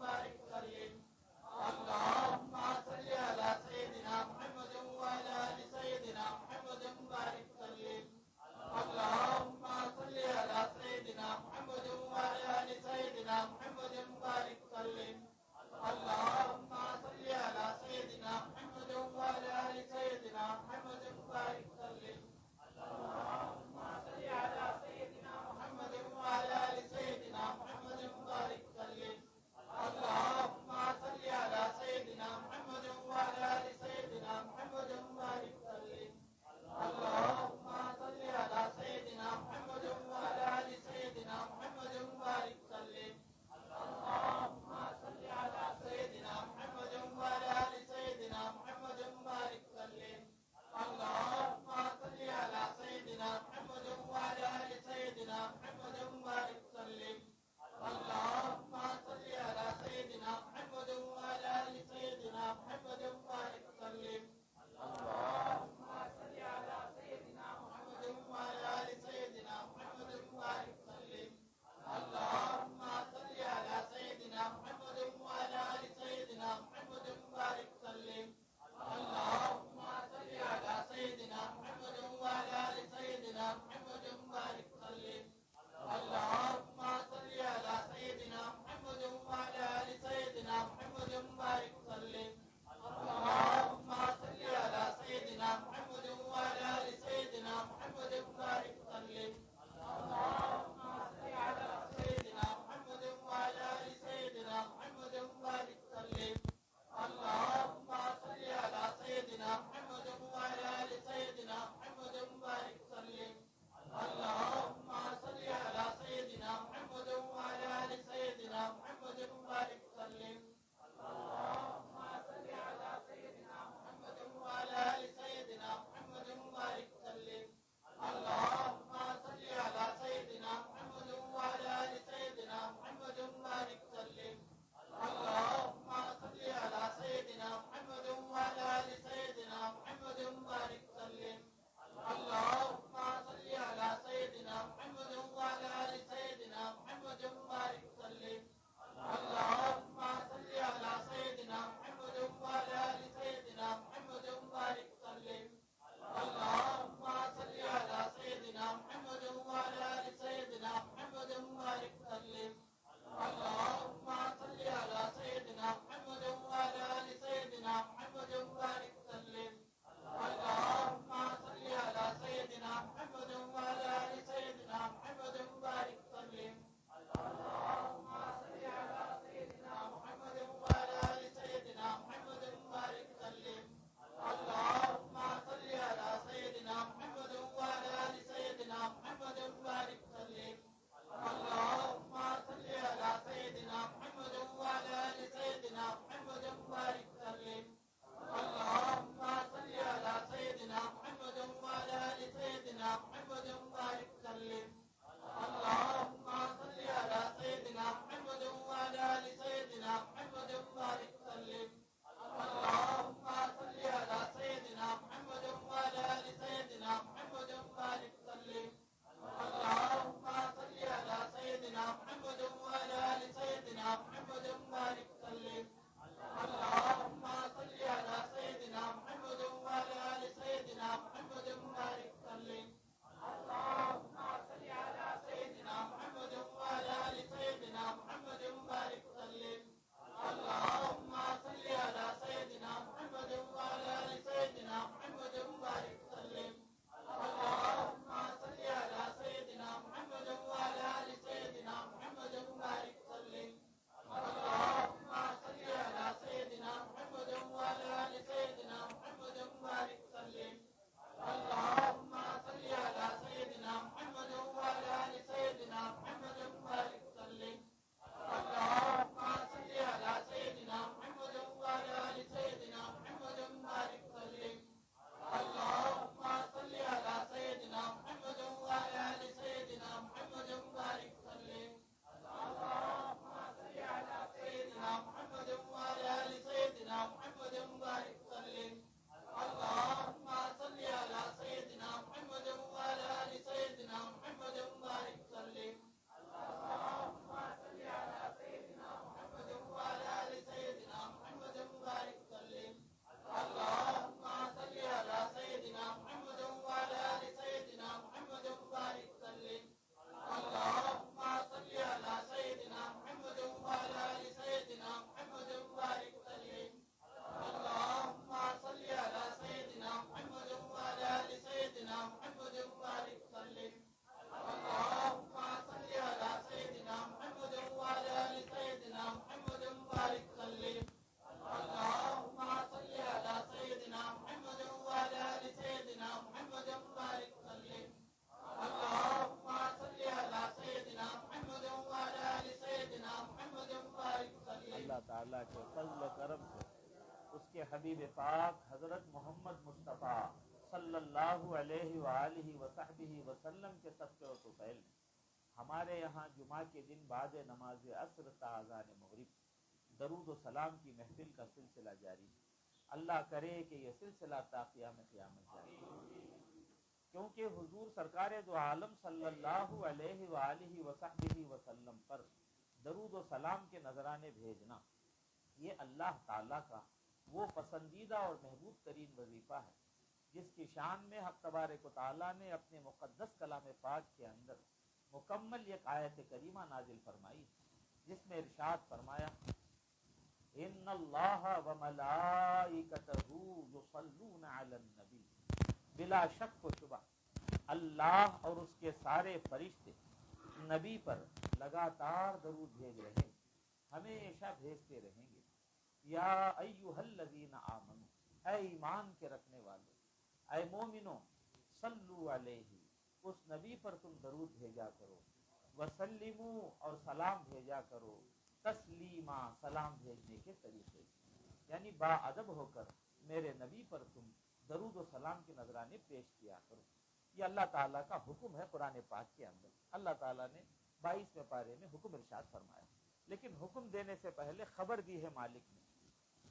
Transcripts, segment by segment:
وبارك وسلم اللهم صل على سيدنا محمد وعلى آل سيدنا محمد وبارك وسلم اللهم صل على سيدنا محمد وعلى آل سيدنا محمد وبارك وسلم اللهم صل على سيدنا محمد وعلى آل سيدنا محمد وبارك وسلم اللهم صل على سيدنا محمد وعلى آل سيدنا محمد وبارك وسلم اللهم سے فضل و کرم سے اس کے حبیب پاک حضرت محمد مصطفیٰ صلی اللہ علیہ وآلہ وصحبہ وسلم کے صدقے و طفیل میں ہمارے یہاں جمعہ کے دن بعد نماز عصر تا اذان مغرب درود و سلام کی محفل کا سلسلہ جاری ہے۔ اللہ کرے کہ یہ سلسلہ تا قیام قیامت جاری ہے، کیونکہ حضور سرکار دو عالم صلی اللہ علیہ وآلہ وصحبہ وسلم پر درود و سلام کے نذرانے بھیجنا یہ اللہ تعالیٰ کا وہ پسندیدہ اور محبوب ترین وظیفہ ہے جس کی شان میں حق تبارک و تعالیٰ نے اپنے مقدس کلام پاک کے اندر مکمل ایک آیت کریمہ نازل فرمائی جس میں ارشاد فرمایا ان اللہ وملائکتہ یصلون علی النبی، بلا شک و شبہ اللہ اور اس کے سارے فرشتے نبی پر لگاتار درود بھیج رہے ہیں، ہمیشہ بھیجتے رہیں گے۔ یا ایھا الذین آمنوا، اے ایمان کے رکھنے والو، اے مومنو، صلو علیہ، اس نبی پر تم درود بھیجا کرو، وسلموا، اور سلام بھیجا کرو، تسلیما، سلام بھیجنے کے طریقے سے، یعنی با ادب ہو کر میرے نبی پر تم درود و سلام کے نذرانے پیش کیا کرو۔ یہ اللہ تعالیٰ کا حکم ہے قرآن پاک کے اندر۔ اللہ تعالیٰ نے 22ویں پارے میں حکم ارشاد فرمایا، لیکن حکم دینے سے پہلے خبر دی ہے مالک نے،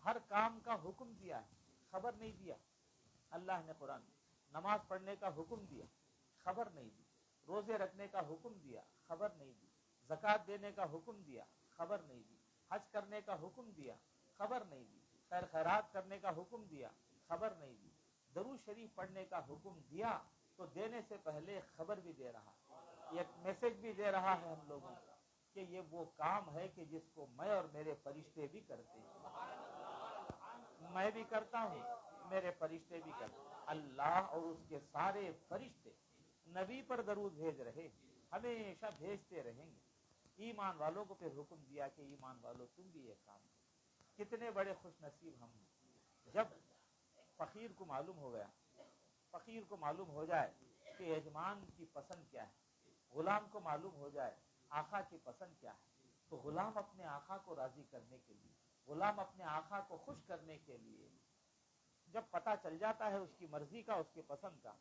ہر کام کا حکم دیا ہے، خبر نہیں دیا۔ اللہ نے قرآن نماز پڑھنے کا حکم دیا، خبر نہیں دی، روزے رکھنے کا حکم دیا، خبر نہیں دی، زکوٰۃ دینے کا حکم دیا، خبر نہیں دی، حج کرنے کا حکم دیا، خبر نہیں دی، خیر خیرات کرنے کا حکم دیا، خبر نہیں دی، درود شریف پڑھنے کا حکم دیا تو دینے سے پہلے خبر بھی دے رہا ہے، ایک میسج بھی دے رہا ہے ہم لوگوں کو کہ یہ وہ کام ہے کہ جس کو میں اور میرے فرشتے بھی کرتے ہیں، میں بھی کرتا ہوں، میرے فرشتے بھی کرتے ہیں۔ اللہ اور اس کے سارے فرشتے نبی پر درود بھیج رہے، ہمیشہ بھیجتے رہیں گے۔ ایمان والوں کو پھر حکم دیا کہ ایمان والوں تم بھی یہ کام کرو۔ کتنے بڑے خوش نصیب ہم ہیں جب فقیر کو معلوم ہو گیا، فقیر کو معلوم ہو جائے کہ یجمان کی پسند کیا ہے، غلام کو معلوم ہو جائے آقا کی پسند کیا ہے، تو غلام اپنے آقا کو راضی کرنے کے لیے، غلام اپنے آقا کو خوش کرنے کے لیے جب پتہ چل جاتا ہے اس کی مرضی کا، اس کی پسند کا،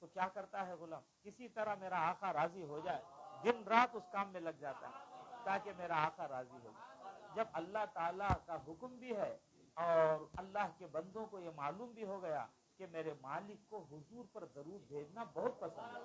تو کیا کرتا ہے غلام؟ کسی طرح میرا آقا راضی ہو جائے، دن رات اس کام میں لگ جاتا ہے تاکہ میرا آقا راضی ہو جائے۔ جب اللہ تعالیٰ کا حکم بھی ہے اور اللہ کے بندوں کو یہ معلوم بھی ہو گیا کہ میرے مالک کو حضور پر درود بھیجنا بہت پسند ہے،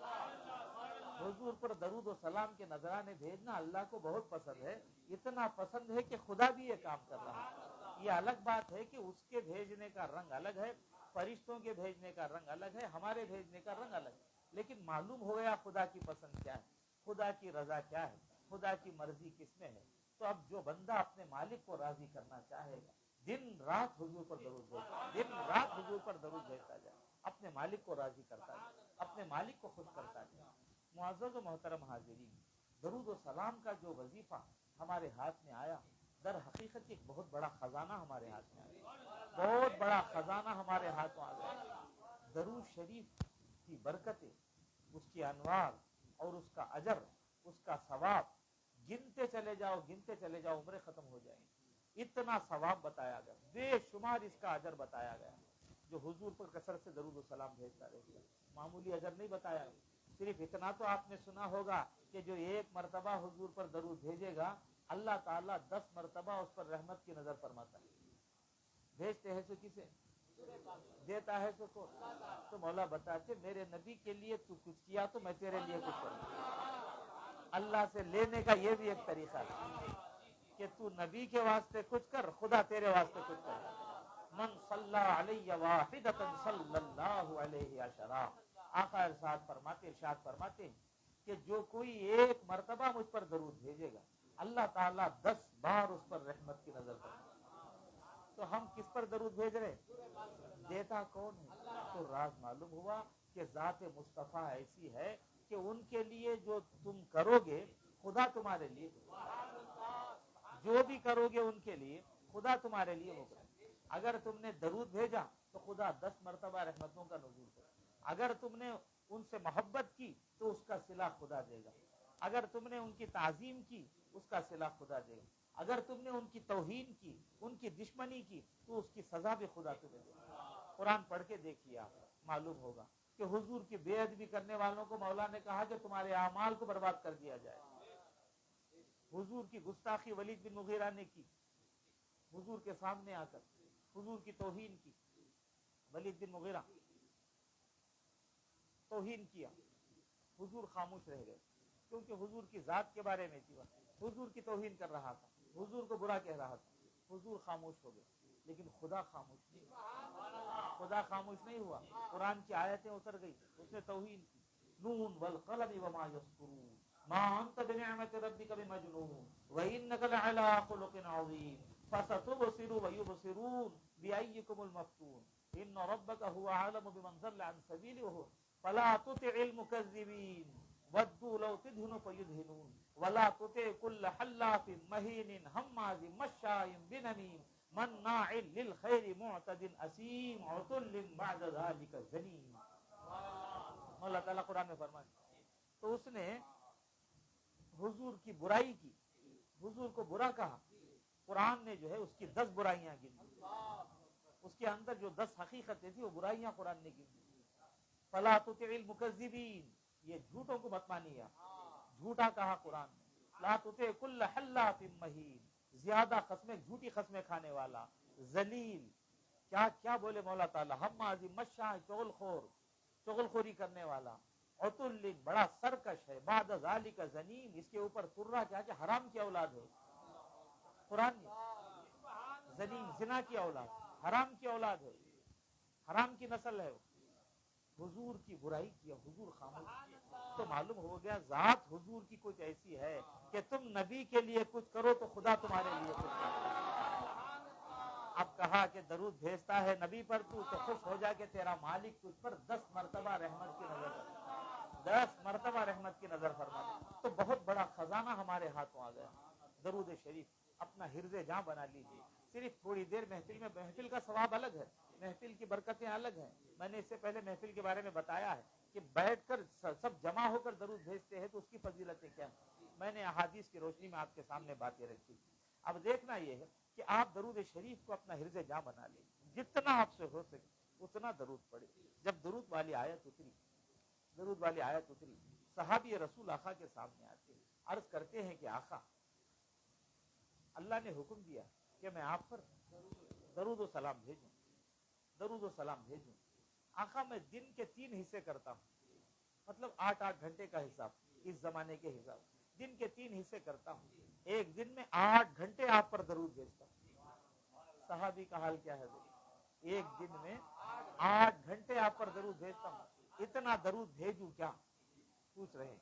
حضور پر درود و سلام کے نذرانے بھیجنا اللہ کو بہت پسند ہے، اتنا پسند ہے کہ خدا بھی یہ کام کر رہا ہے۔ یہ الگ بات ہے کہ اس کے بھیجنے کا رنگ الگ ہے، فرشتوں کے بھیجنے کا رنگ الگ ہے، ہمارے بھیجنے کا رنگ الگ ہے، لیکن معلوم ہو گیا خدا کی پسند کیا ہے، خدا کی رضا کیا ہے، خدا کی مرضی کس میں ہے۔ تو اب جو بندہ اپنے مالک کو راضی کرنا چاہے گا دن رات حضور پر درود بھیجتا، دن رات حضور پر درود بھیجتا جائے، اپنے مالک کو راضی کرتا جائے، اپنے مالک کو خوش کرتا جائے۔ معزز و محترم حاضرین، درود و سلام کا جو وظیفہ ہمارے ہاتھ میں آیا، در حقیقت ایک بہت بڑا خزانہ ہمارے ہاتھ میں آیا، بہت بڑا خزانہ ہمارے ہاتھوں آ گیا۔ درود شریف کی برکتیں، اس کی انوار اور اس کا اجر، اس کا ثواب گنتے چلے جاؤ، گنتے چلے جاؤ، عمریں ختم ہو جائیں گی، اتنا ثواب بتایا گیا، بے شمار اس کا اجر بتایا گیا۔ جو حضور پر کثرت سے درود و سلام بھیجتا رہے گا، معمولی اجر نہیں بتایا، صرف اتنا تو آپ نے سنا ہوگا کہ جو ایک مرتبہ حضور پر درود بھیجے گا اللہ تعالیٰ 10 مرتبہ اس پر رحمت کی نظر فرماتا ہے۔ بھیجتے ہیں سو کسے، دیتا ہے سو کو، تو مولا بتاتے میرے نبی کے لیے تو کچھ کیا تو میں تیرے لیے کچھ کروں۔ اللہ سے لینے کا یہ بھی ایک طریقہ ہے کہ تو نبی کے واسطے کچھ کر، خدا تیرے واسطے کچھ کر۔ من صلی علی واحدۃ صلی اللہ علیہ عشرہ، آقا ارشاد فرماتے ہیں کہ جو کوئی ایک مرتبہ مجھ پر درود بھیجے گا اللہ تعالیٰ 10 بار اس پر رحمت کی نظر کرے۔ تو ہم کس پر درود بھیج رہے؟ دیتا کون ہے؟ تو راز معلوم ہوا کہ ذات مصطفیٰ ایسی ہے کہ ان کے لیے جو تم کرو گے خدا تمہارے لیے، جو بھی کرو گے ان کے لیے خدا تمہارے لیے ہوگا۔ اگر تم نے درود بھیجا تو خدا 10 مرتبہ رحمتوں کا نزول کرے، اگر تم نے ان سے محبت کی تو اس کا صلہ خدا دے گا، اگر تم نے ان کی تعظیم کی اس کا صلہ خدا دے گا، اگر تم نے ان کی توہین کی، ان کی دشمنی کی، تو اس کی سزا بھی خدا تمہیں دے گا۔ قرآن پڑھ کے دیکھیے، آپ معلوم ہوگا کہ حضور کی بے ادبی کرنے والوں کو مولا نے کہا کہ تمہارے اعمال کو برباد کر دیا جائے۔ حضور کی گستاخی ولید بن مغیرہ نے کی، حضور کے سامنے آ کر حضور کی توہین کی، ولید بن مغیرہ توہین کیا، حضور خاموش رہ گئے، کیونکہ حضور کی ذات کے بارے میں تھی، حضور کی توہین کر رہا تھا، حضور کو برا کہہ رہا تھا، حضور خاموش ہو گئے، لیکن خدا خاموش نہیں ہوا، خدا خاموش نہیں ہوا، قرآن کی آیتیں اتر گئی، اس نے توہین کی، نون والقلم وما یسطرون ما انت بنعمت ربک بمجنون وانک لعلی خلق عظیم فستبصر ویبصرون بأیکم المفتون ان ربک هو اعلم بمن ضل عن سبیلہ فلا تطع المکذبین ودوا لو تدہن فیدہنون ولا تطع کل حلاف مہین ہماز مشاء بنمیم مناع للخیر معتد اثیم عتل بعد ذلک زنیم۔ اللہ تعالیٰ قرآن میں فرمائے تو اس نے حضور کی برائی کی، حضور کو برا کہا، قرآن نے جو ہے اس کی 10 برائیاں گن دی، اس کے اندر جو 10 حقیقتیں تھی وہ برائیاں قرآن نے گن دی۔ فلا تطع المکذبین، یہ جھوٹوں کو مت مانیے، جھوٹا کہا قرآن نے، لا تطع کل حلاف مہین، زیادہ قسمیں، جھوٹی قسمیں کھانے والا، ذلیل، کیا کیا بولے مولا تعالیٰ، ہمازی مشاء، چغل خور، چغل خوری کرنے والا، عتل، بڑا سرکش ہے، بعد ذالک زنیم، اس کے اوپر ترا کیا کہ حرام کی اولاد ہے، قرآن زنیم، زنا کی اولاد، حرام کی اولاد ہے، حرام کی نسل ہے، حضور کی برائی کیا، حضور خاموش، تو معلوم ہو گیا ذات حضور کی کچھ ایسی ہے کہ تم نبی کے لیے کچھ کرو تو خدا تمہارے لیے کچھ کرے۔ اب کہا کہ درود بھیجتا ہے نبی پر تو خوش ہو جا کہ تیرا مالک تجھ پر 10 مرتبہ رحمت کی نظر فرما، 10 مرتبہ رحمت کی نظر فرما دے، تو بہت بڑا خزانہ ہمارے ہاتھوں آ گیا۔ درود شریف اپنا حرز جاں بنا لیجیے، صرف تھوڑی دیر محفل میں، محفل کا ثواب الگ ہے، محفل کی برکتیں الگ ہیں، میں نے اس سے پہلے محفل کے بارے میں بتایا ہے کہ بیٹھ کر سب جمع ہو کر درود بھیجتے ہیں تو اس کی فضیلتیں کیا ہیں، میں نے احادیث کی روشنی میں آپ کے سامنے باتیں رکھی۔ اب دیکھنا یہ ہے کہ آپ درود شریف کو اپنا حرز جاں بنا لیں، جتنا آپ سے ہو سکے اتنا درود پڑھے۔ جب درود والی آیت اتری، صحابی رسول آقا کے سامنے آتے عرض کرتے ہیں کہ آقا، اللہ نے حکم دیا کہ میں آپ پر درود و سلام بھیجوں، آقا میں دن کے 3 حصے کرتا ہوں، مطلب 8 گھنٹے کا حساب، اس زمانے کے حساب، دن کے 3 حصے کرتا ہوں، ایک دن میں 8 گھنٹے آپ پر درود بھیجتا ہوں۔ صحابی کا حال کیا ہے؟ ایک دن میں 8 گھنٹے آپ پر درود بھیجتا ہوں، اتنا درود بھیجوں کیا؟ پوچھ رہے ہیں،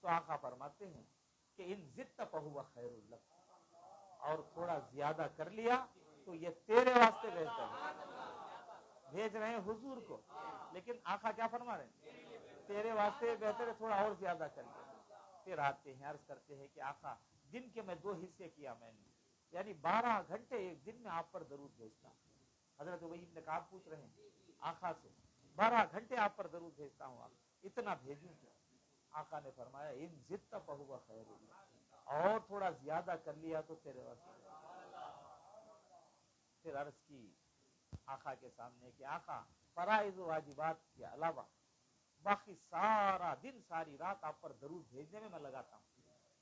تو آقا فرماتے ہیں کہ ان زدت فہو خیر لک، اور تھوڑا زیادہ کر لیا تو یہ تیرے واسطے بہتر ہے۔ بھیج رہے ہیں حضور کو، لیکن آقا کیا فرما رہے ہیں؟ تیرے واسطے بہتر ہے، تھوڑا اور زیادہ کر لیا۔ پھر آتے ہیں عرض کرتے ہیں کہ آقا دن کے میں 2 حصے کیا میں نے، یعنی 12 گھنٹے ایک دن میں آپ پر درود بھیجتا ہوں۔ حضرت ابی بن کعب پوچھ رہے ہیں آقا سے، 12 گھنٹے آپ پر درود بھیجتا ہوں، آپ اتنا بھیجوں کیا؟ آقا نے فرمایا ان زدت فہو خیر لک، اور تھوڑا زیادہ کر لیا تو تیرے واسطے۔ پھر عرض کی آقا کے سامنے کہ آقا فرائض و واجبات کے علاوہ باقی سارا دن ساری رات آپ پر درود بھیجنے میں لگاتا ہوں،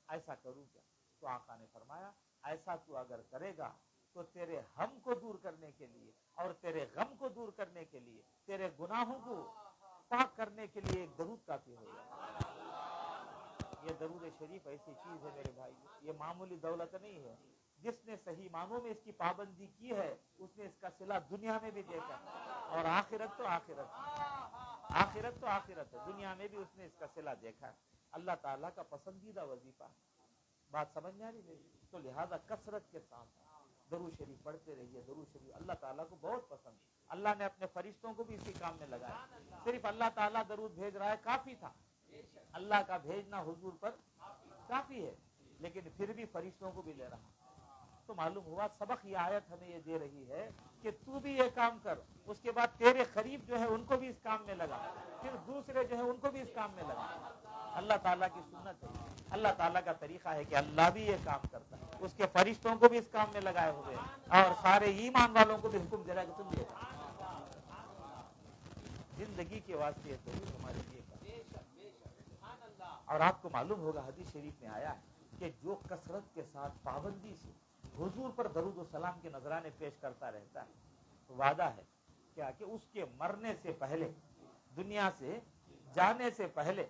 ایسا کروں کیا؟ تو آقا نے فرمایا ایسا تو اگر کرے گا تو تیرے ہم کو دور کرنے کے لیے اور تیرے غم کو دور کرنے کے لیے، تیرے گناہوں کو پاک کرنے کے لیے ایک درود کافی ہو جائے۔ یہ درود شریف ایسی چیز ہے میرے بھائی، یہ معمولی دولت نہیں ہے، جس نے صحیح معنوں میں اس کی پابندی کی ہے اس نے اس کا صلہ دنیا میں بھی دیکھا، اور آخرت تو آخرت ہے، دنیا میں بھی اس نے اس کا صلہ دیکھا ہے۔ اللہ تعالیٰ کا پسندیدہ وظیفہ ہے، بات سمجھ میں آ رہی ہے؟ تو لہذا کثرت کے ساتھ درود شریف پڑھتے رہیے۔ درود شریف اللہ تعالیٰ کو بہت پسند ہے، اللہ نے اپنے فرشتوں کو بھی اسی کام میں لگایا، صرف اللہ تعالیٰ درود بھیج رہا ہے کافی تھا، اللہ کا بھیجنا حضور پر کافی ہے، لیکن پھر بھی فرشتوں کو بھی لے رہا۔ تو معلوم ہوا سبق یہ آیت ہمیں یہ دے رہی ہے کہ تو بھی یہ کام کر، اس کے بعد تیرے قریب جو ہے ان کو بھی اس کام میں لگا، پھر دوسرے جو ہے ان کو بھی اس کام میں لگا۔ اللہ تعالیٰ کی سنت ہے، اللہ تعالیٰ کا طریقہ ہے کہ اللہ بھی یہ کام کرتا ہے۔ اس کے فرشتوں کو بھی اس کام میں لگائے ہوئے اور سارے ایمان والوں کو بھی حکم دے رہا ہے کہ تم بھی زندگی کے واسطے تو ہمارے لیے اور آپ کو معلوم ہوگا حدیث شریف میں آیا ہے کہ جو کثرت کے ساتھ پابندی سے حضور پر درود و سلام کے نذرانے پیش کرتا رہتا ہے تو وعدہ ہے کیا کہ اس کے مرنے سے پہلے دنیا سے جانے سے پہلے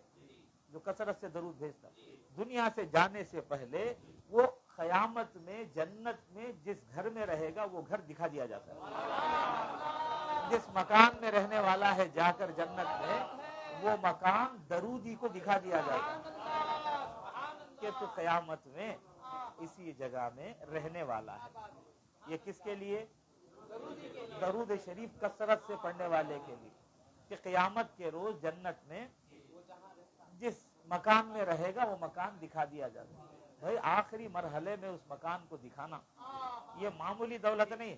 جو کثرت سے درود بھیجتا دنیا سے جانے سے پہلے وہ قیامت میں جنت میں جس گھر میں رہے گا وہ گھر دکھا دیا جاتا ہے. جس مکان میں رہنے والا ہے جا کر جنت میں وہ مکان درودی کو دکھا دیا جاتا ہے کہ تو قیامت میں اسی جگہ میں رہنے والا ہے. یہ کس کے لیے؟ درود شریف کثرت سے پڑھنے والے کے لیے کہ قیامت کے روز جنت میں جس مکان میں رہے گا وہ مکان دکھا دیا جاتا ہے. بھائی آخری مرحلے میں اس مکان کو دکھانا یہ معمولی دولت نہیں.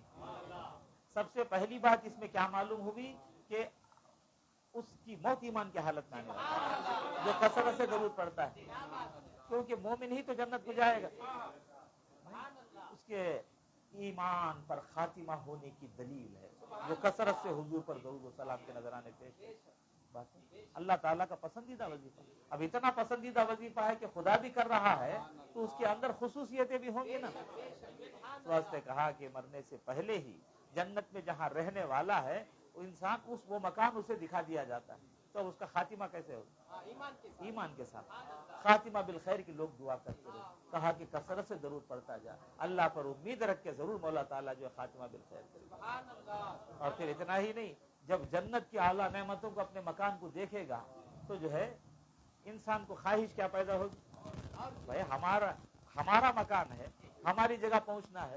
سب سے پہلی بات اس میں کیا معلوم ہوئی کہ اس کی موت ایمان کی حالت میں آنے والی جو کثرت سے درود پڑتا ہے کیونکہ مومن ہی تو جنت کو جائے گا. اس کے ایمان پر خاتمہ ہونے کی دلیل ہے جو کثرت سے حضور پر درود و سلام کے نذرانے پیش بات اللہ تعالیٰ کا پسندیدہ وظیفہ. اب اتنا پسندیدہ وظیفہ ہے کہ خدا بھی کر رہا ہے تو اس کے اندر خصوصیتیں بھی ہوں گی نا. واسطے کہا کہ مرنے سے پہلے ہی جنت میں جہاں رہنے والا ہے وہ انسان وہ مکان اسے دکھا دیا جاتا ہے. تو اس کا خاتمہ کیسے ہوگا؟ ایمان کے ساتھ. خاتمہ بالخیر کی لوگ دعا کرتے رہے. کہا کہ کثرت سے ضرور پڑتا جا. اللہ پر امید رکھ کے ضرور مولا تعالیٰ جو ہے خاتمہ بالخیر کرے. اور پھر اتنا ہی نہیں جب جنت کی اعلیٰ نعمتوں کو اپنے مکان کو دیکھے گا تو جو ہے انسان کو خواہش کیا پیدا ہوگی؟ بھائی ہمارا مکان ہے ہماری جگہ پہنچنا ہے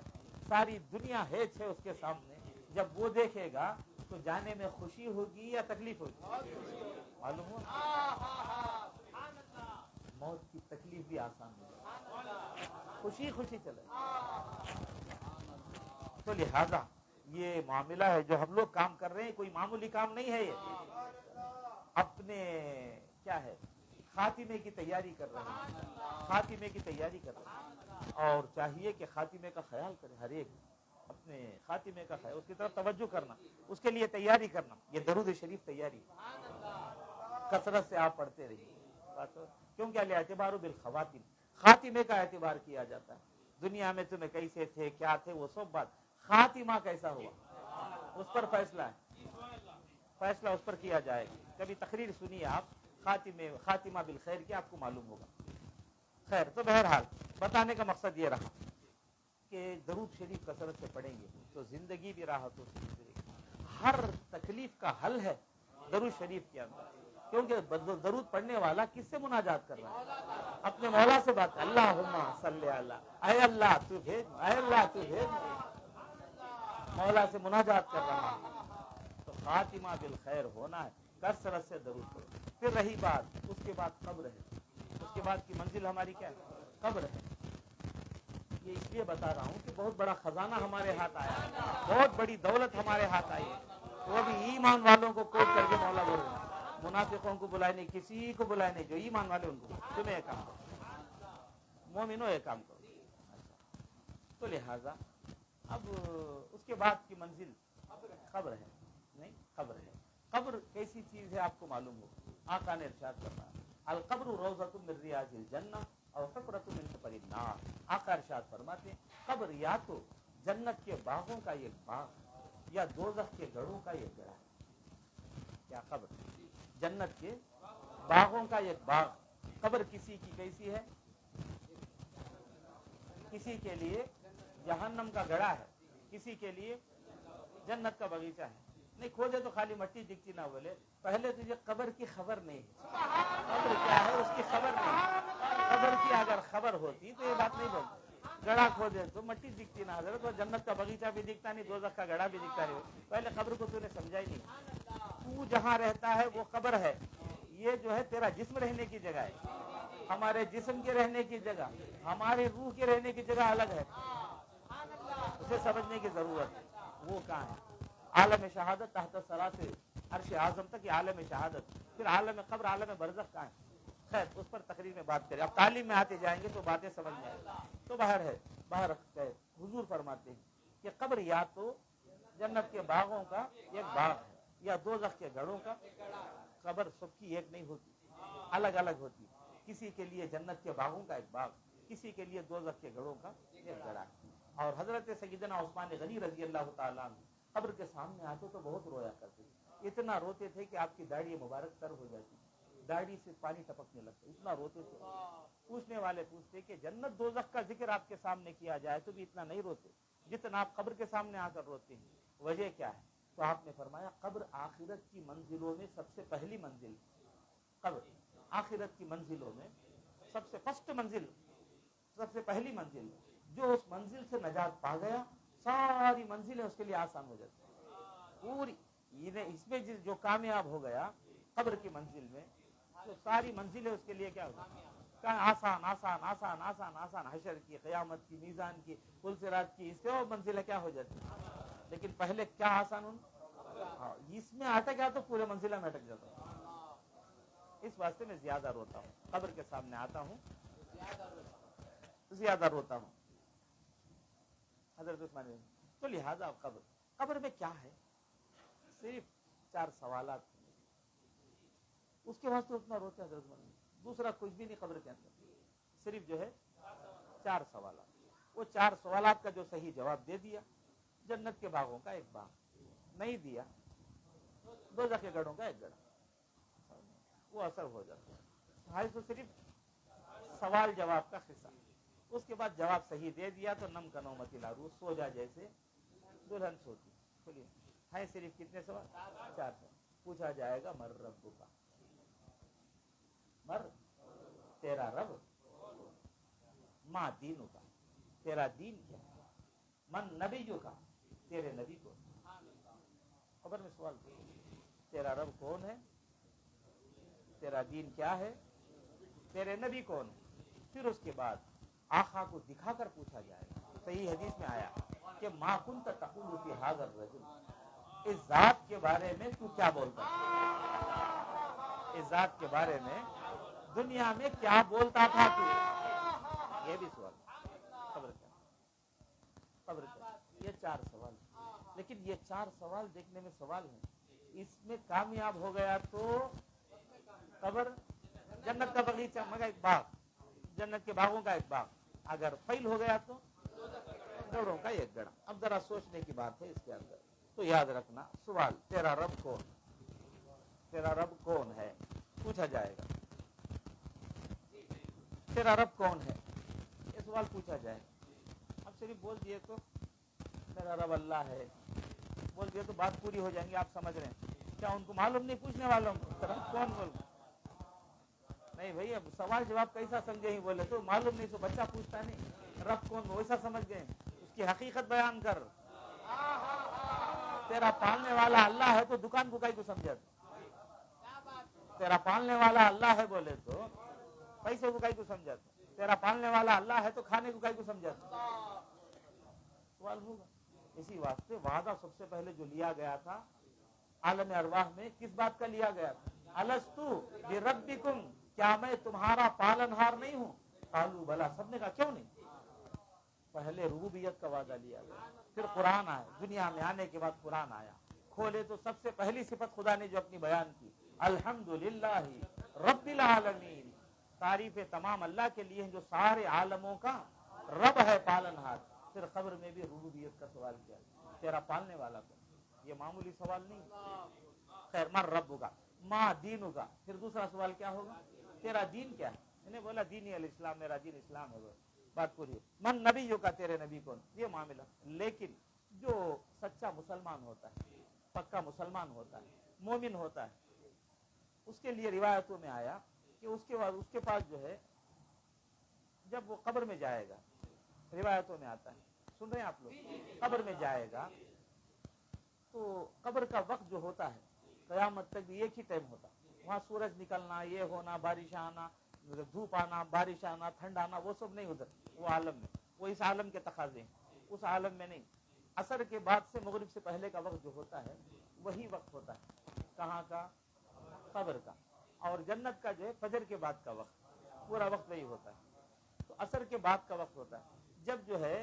ساری دنیا ہے اس کے سامنے. جب وہ دیکھے گا تو جانے میں خوشی ہوگی یا تکلیف ہوگی؟ معلوم ہو موت کی تکلیف بھی آسان ہوگی خوشی خوشی چلے. تو لہذا یہ معاملہ ہے جو ہم لوگ کام کر رہے ہیں کوئی معمولی کام نہیں ہے. یہ اپنے کیا ہے خاتمے کی تیاری کر رہے ہیں. خاتمے کی تیاری کر رہے ہیں اور چاہیے کہ خاتمے کا خیال کرے. ہر ایک اپنے خاتمے کا خیال اس کی طرف توجہ کرنا اس کے لیے تیاری کرنا. یہ درود شریف تیاری کثرت سے آپ پڑھتے رہیے. کیونکہ الاعتبار بالخواتم خاتمے کا اعتبار کیا جاتا ہے. دنیا میں تمہیں کیسے تھے کیا تھے وہ سب بات خاتمہ کیسا ہوا اس پر فیصلہ ہے. فیصلہ اس پر کیا جائے گا. کبھی تقریر سنیے آپ خاتمہ بالخیر کی آپ کو معلوم ہوگا. خیر تو بہرحال بتانے کا مقصد یہ رہا کہ درود شریف کثرت سے پڑھیں گے تو زندگی بھی راحت ہوتی ہے. ہر تکلیف کا حل ہے درود شریف کے اندر. کیونکہ درود پڑھنے والا کس سے مناجات کر رہا ہے؟ اپنے مولا سے بات. اللہم صلی اللہ اے اللہ تو بھیج اے اللہ تو بھیج مولا سے مناجات کر رہا ہے. تو خاتمہ بالخیر ہونا ہے کثرت سے درود پڑھو. پھر رہی بات اس کے بعد قبر ہے. اس کے بعد کی منزل ہماری کیا ہے؟ قبر ہے. یہ اس لیے بتا رہا ہوں کہ بہت بڑا خزانہ ہمارے ہاتھ آیا ہے. بہت بڑی دولت ہمارے ہاتھ آئی ہے. وہ بھی ایمان والوں کو کوٹ کر کے مولا بول رہا ہے. منافقوں کو بلائے نہیں کسی کو بلائے نہیں. جو ایمان والے ان کو تمہیں ایک کام کرو مومنوں ایک کام کرو. تو لہذا اب اس کے بعد کی منزل قبر ہے. نہیں قبر ہے. قبر کیسی چیز ہے آپ کو معلوم ہو. آقا نے ارشاد فرمایا القبر روضۃ من ریاض الجنہ اور حفرۃ من حفر النار. آقا ارشاد فرماتے ہیں قبر یا تو جنت کے باغوں کا ایک باغ یا دوزخ کے گڑھوں کا ایک گڑھا. کیا قبر جنت کے باغوں کا ایک باغ. قبر کسی کی کیسی ہے؟ کسی کے لیے جہنم کا گڑھا ہے کسی کے لیے جنت کا باغیچہ ہے. نہیں کھودے تو خالی مٹی دکھتی نہ بولے پہلے تجھے قبر کی خبر نہیں ہے. قبر کیا ہے اس کی خبر نہیں. قبر کی اگر خبر ہوتی تو یہ بات نہیں بولتی. گڑھا کھودے تو مٹی دکھتی نہ حضرت تو جنت کا باغیچہ بھی دکھتا نہیں دوزخ کا گڑھا بھی دکھتا نہیں. پہلے قبر کو تو نے سمجھا ہی نہیں. تو جہاں رہتا ہے وہ قبر ہے. یہ جو ہے تیرا جسم رہنے کی جگہ ہے. ہمارے جسم کے رہنے کی جگہ ہمارے روح کے رہنے کی جگہ الگ ہے. اسے سمجھنے کی ضرورت ہے. وہ کہاں ہے؟ عالم شہادت تحت سرا سے عرش اعظم تک یہ عالم شہادت. پھر عالم قبر عالم برزخ کہاں ہے؟ خیر اس پر تقریر میں بات کریں. اب تعلیم میں آتے جائیں گے تو باتیں سمجھ میں آئیں. تو باہر ہے باہر رکھ گئے. حضور فرماتے ہیں کہ قبر یا تو جنت کے باغوں کا ایک باغ ہے یا دوزخ کے گڑھوں کا. قبر سب کی ایک نہیں ہوتی, الگ الگ ہوتی. کسی کے لیے جنت کے باغوں کا ایک باغ, کسی کے لیے دوزخ کے گڑھوں کا ایک گڑھا. اور حضرت سیدنا عثمان غنی رضی اللہ تعالیٰ عنہ قبر کے سامنے آتے تو بہت رویا کرتے, اتنا روتے تھے کہ آپ کی داڑھی مبارک تر ہو جاتی, داڑھی سے پانی ٹپکنے لگتا, اتنا روتے تھے. پوچھنے والے پوچھتے کہ جنت دوزخ کا ذکر آپ کے سامنے کیا جائے تو بھی اتنا نہیں روتے جتنا آپ قبر کے سامنے آ کر روتے ہیں, وجہ کیا ہے؟ تو آپ نے فرمایا قبر آخرت کی منزلوں میں سب سے پہلی منزل. قبر آخرت کی منزلوں میں سب سے فرسٹ منزل, سب سے پہلی منزل. جو اس منزل سے نجات پا گیا ساری منزلیں اس کے لیے آسان ہو جاتی پوری. اس میں جو کامیاب ہو گیا قبر کی منزل میں, تو ساری منزلیں اس کے لیے کیا ہو, آسان آسان آسان آسان آسان. حشر کی, قیامت کی, میزان کی, پل صراط کی, اس سے اور منزلیں کیا ہو جاتی. لیکن پہلے کیا آسان ان, اس میں اٹک گیا تو پورے منزلیں میں اٹک جاتا ہوں. اس واسطے میں زیادہ روتا ہوں, قبر کے سامنے آتا ہوں زیادہ روتا ہوں. حضرت عثمان. تو لہذا قبر میں کیا ہے؟ صرف 4 سوالات, اس کے واسطے اتنا روتے حضرت عثمان. دوسرا کچھ بھی نہیں قبر کے اندر, صرف جو ہے 4 سوالات. وہ 4 سوالات کا جو صحیح جواب دے دیا جنت کے باغوں کا ایک باغ, نہیں دیا دوزخ کے گڑھوں کا ایک گڑھا, وہ اثر ہو جاتا ہے. تو صرف سوال جواب کا حصہ. اس کے بعد جواب صحیح دے دیا تو نم کنو متی لارو, سو جا جیسے دلہن سوتی. چلیے ہے صرف کتنے سوال؟ 4 سوال. پوچھا جائے گا مر رب کا, مر تیرا رب, ماں دینو کا تیرا دین کیا, من نبیو کا تیرے نبی کو. خبر میں سوال تیرا رب کون ہے, تیرا دین کیا ہے, تیرے نبی کون ہے. پھر اس کے بعد آقا کو دکھا کر پوچھا جائے گا. صحیح حدیث میں آیا کہ ما کنت تقول فی ھذا الرجل, اس ذات کے بارے میں تو کیا بولتا تھا, اس ذات کے بارے میں دنیا میں کیا بولتا تھا تو. یہ بھی سوال قبر کا, قبر کا یہ 4 سوال. لیکن یہ 4 سوال دیکھنے میں سوال ہیں, اس میں کامیاب ہو گیا تو قبر جنت کا باغیچہ مگر ایک باغ, جنت کے باغوں کا ایک باغ. اگر فیل ہو گیا تو گڑھوں کا ایک گڑھا. اب ذرا سوچنے کی بات ہے اس کے اندر. تو یاد رکھنا سوال تیرا رب کون, تیرا رب کون ہے پوچھا جائے گا. تیرا رب کون ہے یہ سوال پوچھا جائے گا. اب صرف بول دیے تو میرا رب اللہ ہے, بول دیے تو بات پوری ہو جائیں گی. آپ سمجھ رہے ہیں کیا ان کو معلوم نہیں پوچھنے والوں کو رب کون بول نہیں بھائی. اب سوال جواب کیسا سمجھے ہی بولے تو معلوم نہیں, تو بچہ پوچھتا نہیں رب کون, ویسا سمجھ گئے. اس کی حقیقت بیان کر. تیرا پالنے والا اللہ ہے تو دکان بکائی کو سمجھا, تیرا پالنے والا اللہ ہے بولے تو پیسے بکائی کو سمجھا, تیرا پالنے والا اللہ ہے تو کھانے بکائی کو سمجھا. سوال ہوگا. اسی واسطے وعدہ سب سے پہلے جو لیا گیا تھا عالم ارواح میں کس بات کا لیا گیا تھا, الستو بربکم, کیا میں تمہارا پالنہار نہیں ہوں. قالوا بلا, سب نے کہا کیوں نہیں. پہلے ربوبیت کا وعدہ لیا گیا, پھر قرآن آیا, دنیا میں آنے کے بعد قرآن آیا. کھولے تو سب سے پہلی صفت خدا نے جو اپنی بیان کی الحمدللہ رب العالمین, تعریف تمام اللہ کے لیے جو سارے عالموں کا رب ہے, پالنہار. پھر قبر میں بھی ربوبیت کا سوال کیا, تیرا پالنے والا کو. یہ معمولی سوال نہیں. خیر مر رب ہوگا, ماں دین ہوگا. پھر دوسرا سوال کیا ہوگا, تیرا دین کیا ہے. انہیں بولا دینی الاسلام, میرا دین اسلام ہے. بات پوری. من نبی کا تیرے نبی کون, یہ معاملہ. لیکن جو سچا مسلمان ہوتا ہے, پکا مسلمان ہوتا ہے, مومن ہوتا ہے, اس کے لیے روایتوں میں آیا کہ اس کے پاس جو ہے جب وہ قبر میں جائے گا, روایتوں میں آتا ہے, سن رہے ہیں آپ لوگ, قبر میں جائے گا تو قبر کا وقت جو ہوتا ہے قیامت تک بھی ایک ہی ٹائم ہوتا. وہاں سورج نکلنا, یہ ہونا, بارش آنا, دھوپ آنا, بارش آنا, ٹھنڈ آنا, وہ سب نہیں ادھر. وہ عالم میں, وہ اس عالم کے تقاضے ہیں, اس عالم میں نہیں. عصر کے بعد سے مغرب سے پہلے کا وقت جو ہوتا ہے وہی وقت ہوتا ہے. کہاں کا, قبر کا. اور جنت کا جو ہے فجر کے بعد کا وقت, پورا وقت وہی ہوتا ہے. تو عصر کے بعد کا وقت ہوتا ہے. جب جو ہے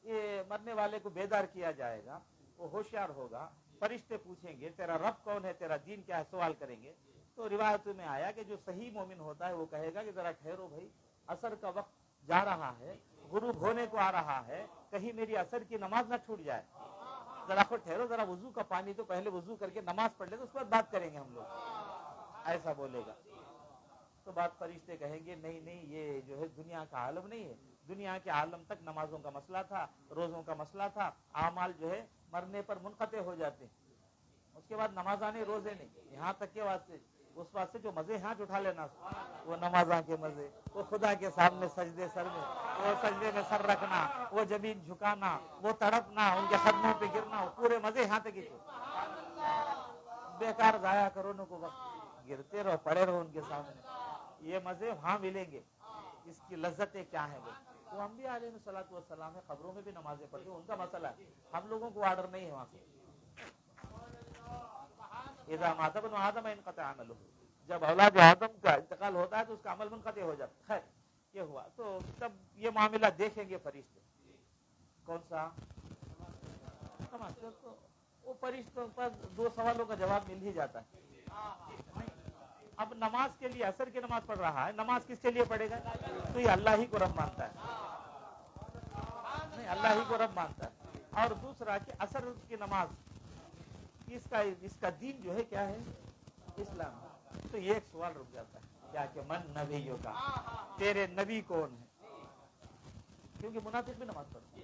یہ مرنے والے کو بیدار کیا جائے گا، وہ ہوشیار ہوگا، فرشتے پوچھیں گے تیرا رب کون ہے، تیرا دین کیا ہے، سوال کریں گے. تو روایتوں میں آیا کہ جو صحیح مومن ہوتا ہے وہ کہے گا کہ ذرا ٹھہرو بھائی، عصر کا وقت جا رہا ہے، غروب ہونے کو آ رہا ہے، کہیں میری عصر کی نماز نہ چھوٹ جائے، ذرا خود ٹھہرو، ذرا وضو کا پانی تو پہلے وضو کر کے نماز پڑھ لے تو اس کے بعد بات کریں گے ہم لوگ. ایسا بولے گا تو بات فرشتے کہیں گے نہیں نہیں، یہ جو ہے دنیا کا عالم نہیں ہے، دنیا کے عالم تک نمازوں کا مسئلہ تھا، روزوں کا مسئلہ تھا، اعمال جو ہے مرنے پر منقطع ہو جاتے ہیں، اس کے بعد نمازانے روزے نہیں، یہاں تک کے واسطے اس واسطے جو مزے ہاتھ اٹھا لینا، وہ نمازاں کے مزے، وہ خدا کے سامنے سجدے سر میں، وہ سجدے میں سر رکھنا، وہ زمین جھکانا، وہ تڑپنا، ان کے قدموں پہ گرنا، وہ پورے مزے ہاتھ کی تو بیکار ضائع کرو نہ کو وقت، گرتے رہو، پڑے رہو ان کے سامنے. یہ مزے وہاں ملیں گے، اس کی لذتیں کیا ہیں. وہ ہم بھی علیہ الصلوۃ والسلام ہے، خبروں میں بھی نمازیں پڑھتے ہیں، ان کا مسئلہ ہے، ہم لوگوں کو آرڈر نہیں ہے وہاں سے. اذا مات ابن آدم انقطع عمله، جب اولاد آدم کا انتقال ہوتا ہے تو اس کا عمل منقطع ہو جاتا ہے. خیر یہ ہوا تو تب یہ معاملہ دیکھیں گے فرشتے. کون سا؟ تو وہ فرشتوں پر دو سوالوں کا جواب مل ہی جاتا ہے. اب نماز کے لیے عصر کی نماز پڑھ رہا ہے، نماز کس کے لیے پڑھے گا؟ تو یہ اللہ ہی کو رب مانتا ہے، نہیں اللہ ہی کو رب مانتا ہے. اور دوسرا کہ عصر کی نماز اس کا دین جو ہے کیا ہے؟ اسلام. تو یہ ایک سوال رک جاتا ہے کیا کہ من نبیوں کا، تیرے نبی کون ہے؟ کیونکہ منافق بھی نماز پڑھتا ہے،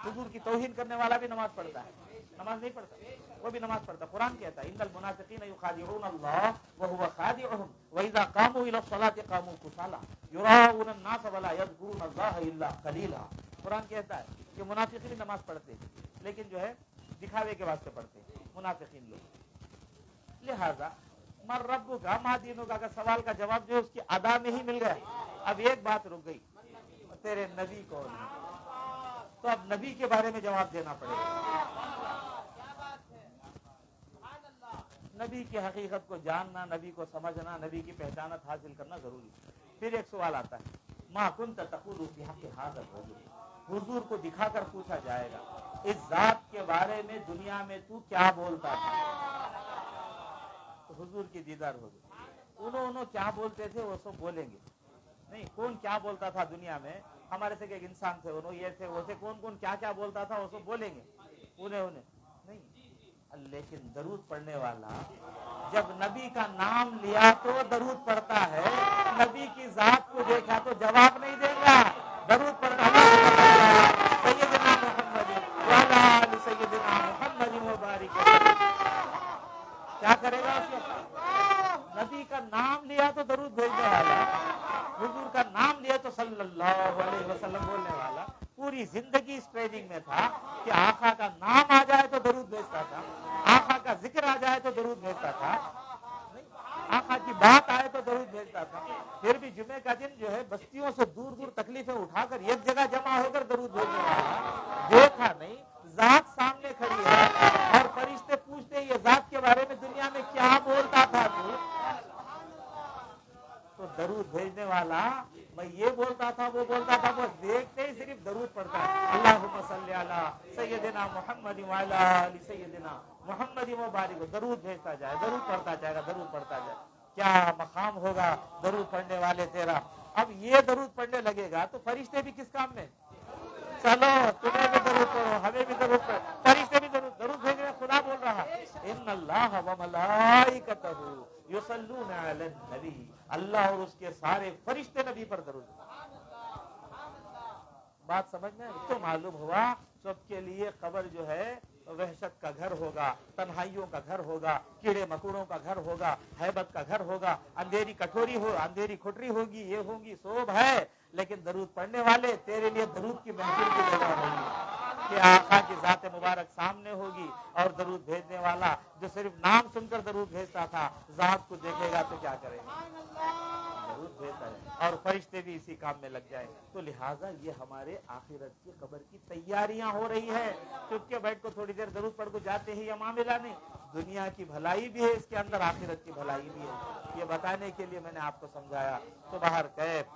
حضور کی توہین کرنے والا بھی نماز پڑھتا ہے، نماز نہیں پڑھتا وہ بھی نماز پڑھتا. قرآن کہتا ہے ان المنافقین یخادعون اللہ وهو خادعهم واذا قاموا الى الصلاة قاموا كسالى يراؤون الناس ولا يذكرون الله الا قليلا. قرآن کہتا ہے کہ منافقین بھی نماز پڑھتے ہیں لیکن جو ہے دکھاوے کے واسطے پڑھتے ہیں منافقین لوگ. لہذا مر رب کا ما دینوں کا سوال کا جواب جو ہے اس کی ادا میں ہی مل گیا. اب ایک بات رک گئی، تیرے نبی کون ہے؟ تو اب نبی کے بارے میں جواب دینا پڑے گا. نبی کی حقیقت کو جاننا، نبی کو سمجھنا، نبی کی پہچانت حاصل کرنا ضروری. پھر ایک سوال آتا ہے ما کنت تقول فی حق ھذا الرجل، حضور کو دکھا کر پوچھا جائے گا اس ذات کے بارے میں دنیا میں تو کیا بولتا تھا. تو حضور کی دیدار ہوگی، انہوں کیا بولتے تھے وہ سب بولیں گے. نہیں کون کیا بولتا تھا دنیا میں، ہمارے سے ایک انسان تھے، انہوں یہ تھے وہ تھے، کون کیا کیا بولتا تھا وہ سب بولیں گے. انہیں نہیں. لیکن درود پڑھنے والا جب نبی کا نام لیا تو درود پڑھتا ہے، نبی کی ذات کو دیکھا تو جواب نہیں دے گا. درود پڑھنا سیدنا محمد وعلی آل سیدنا محمد مبارک. کیا کرے گا اس وقت؟ نبی کا نام لیا تو درود بھیجنے والا، حضور کا نام لیا تو صلی اللہ علیہ وسلم بولنے والا. پوری زندگی اس ٹریننگ میں تھا کہ آقا کا نام آ جائے تو درود بھیجتا تھا، آقا کا ذکر آ جائے تو درود بھیجتا تھا، آقا کی بات آئے تو درود بھیجتا تھا. پھر بھی جمعے کا دن جو ہے بستیوں سے دور دور تکلیفیں اٹھا کر ایک جگہ جمع ہو کر درود بھیجنے والا. دیکھا نہیں، ذات سامنے کھڑی ہے اور فرشتے پوچھتے یہ ذات کے بارے میں دنیا میں کیا بولتا تھا تو درود بھیجنے والا میں یہ بولتا تھا وہ بولتا تھا، وہ دیکھتے ہی صرف درود پڑتا ہے. اللہم صلی علی سیدنا محمد وعلی آل سیدنا محمد مبارک. درود بھیجتا جائے، درود پڑھتا جائے گا، درود پڑھتا جائے. کیا مقام ہوگا درود پڑھنے والے تیرا. اب یہ درود پڑھنے لگے گا تو فرشتے بھی کس کام میں؟ چلو تمہیں بھی درود پڑھو، ہمیں بھی درود پڑھو. فرشتے بھی درود بھیج رہے. خدا بول رہا ان اللہ و ملائکتہ یصلون علی النبی، اللہ اور اس کے سارے فرشتے نبی پر درود. بات سمجھ میں تو معلوم ہوا سب کے لیے قبر جو ہے وحشت کا گھر ہوگا، تنہائیوں کا گھر ہوگا، کیڑے مکوڑوں کا گھر ہوگا، ہیبت کا گھر ہوگا، اندھیری اندھیری کھٹری ہوگی، یہ ہوگی سوب ہے. لیکن درود پڑھنے والے تیرے لیے درود کی محفل کی جگہ ہوگی کہ آقا کی ذات مبارک سامنے ہوگی. اور درود بھیجنے والا جو صرف نام سن کر درود بھیجتا تھا ذات کو دیکھے گا تو کیا کرے گا؟ درود بھیجتا ہے. اور فرشتے بھی اسی کام میں لگ جائیں. تو لہٰذا یہ ہمارے آخرت کی قبر کی تیاریاں ہو رہی ہے. چپ کے بیٹھ کو تھوڑی دیر درود پڑھ کو جاتے ہی یہ معاملہ نہیں. دنیا کی بھلائی بھی ہے اس کے اندر، آخرت کی بھلائی بھی ہے. یہ بتانے کے لیے میں نے آپ کو سمجھایا. تو باہر کیف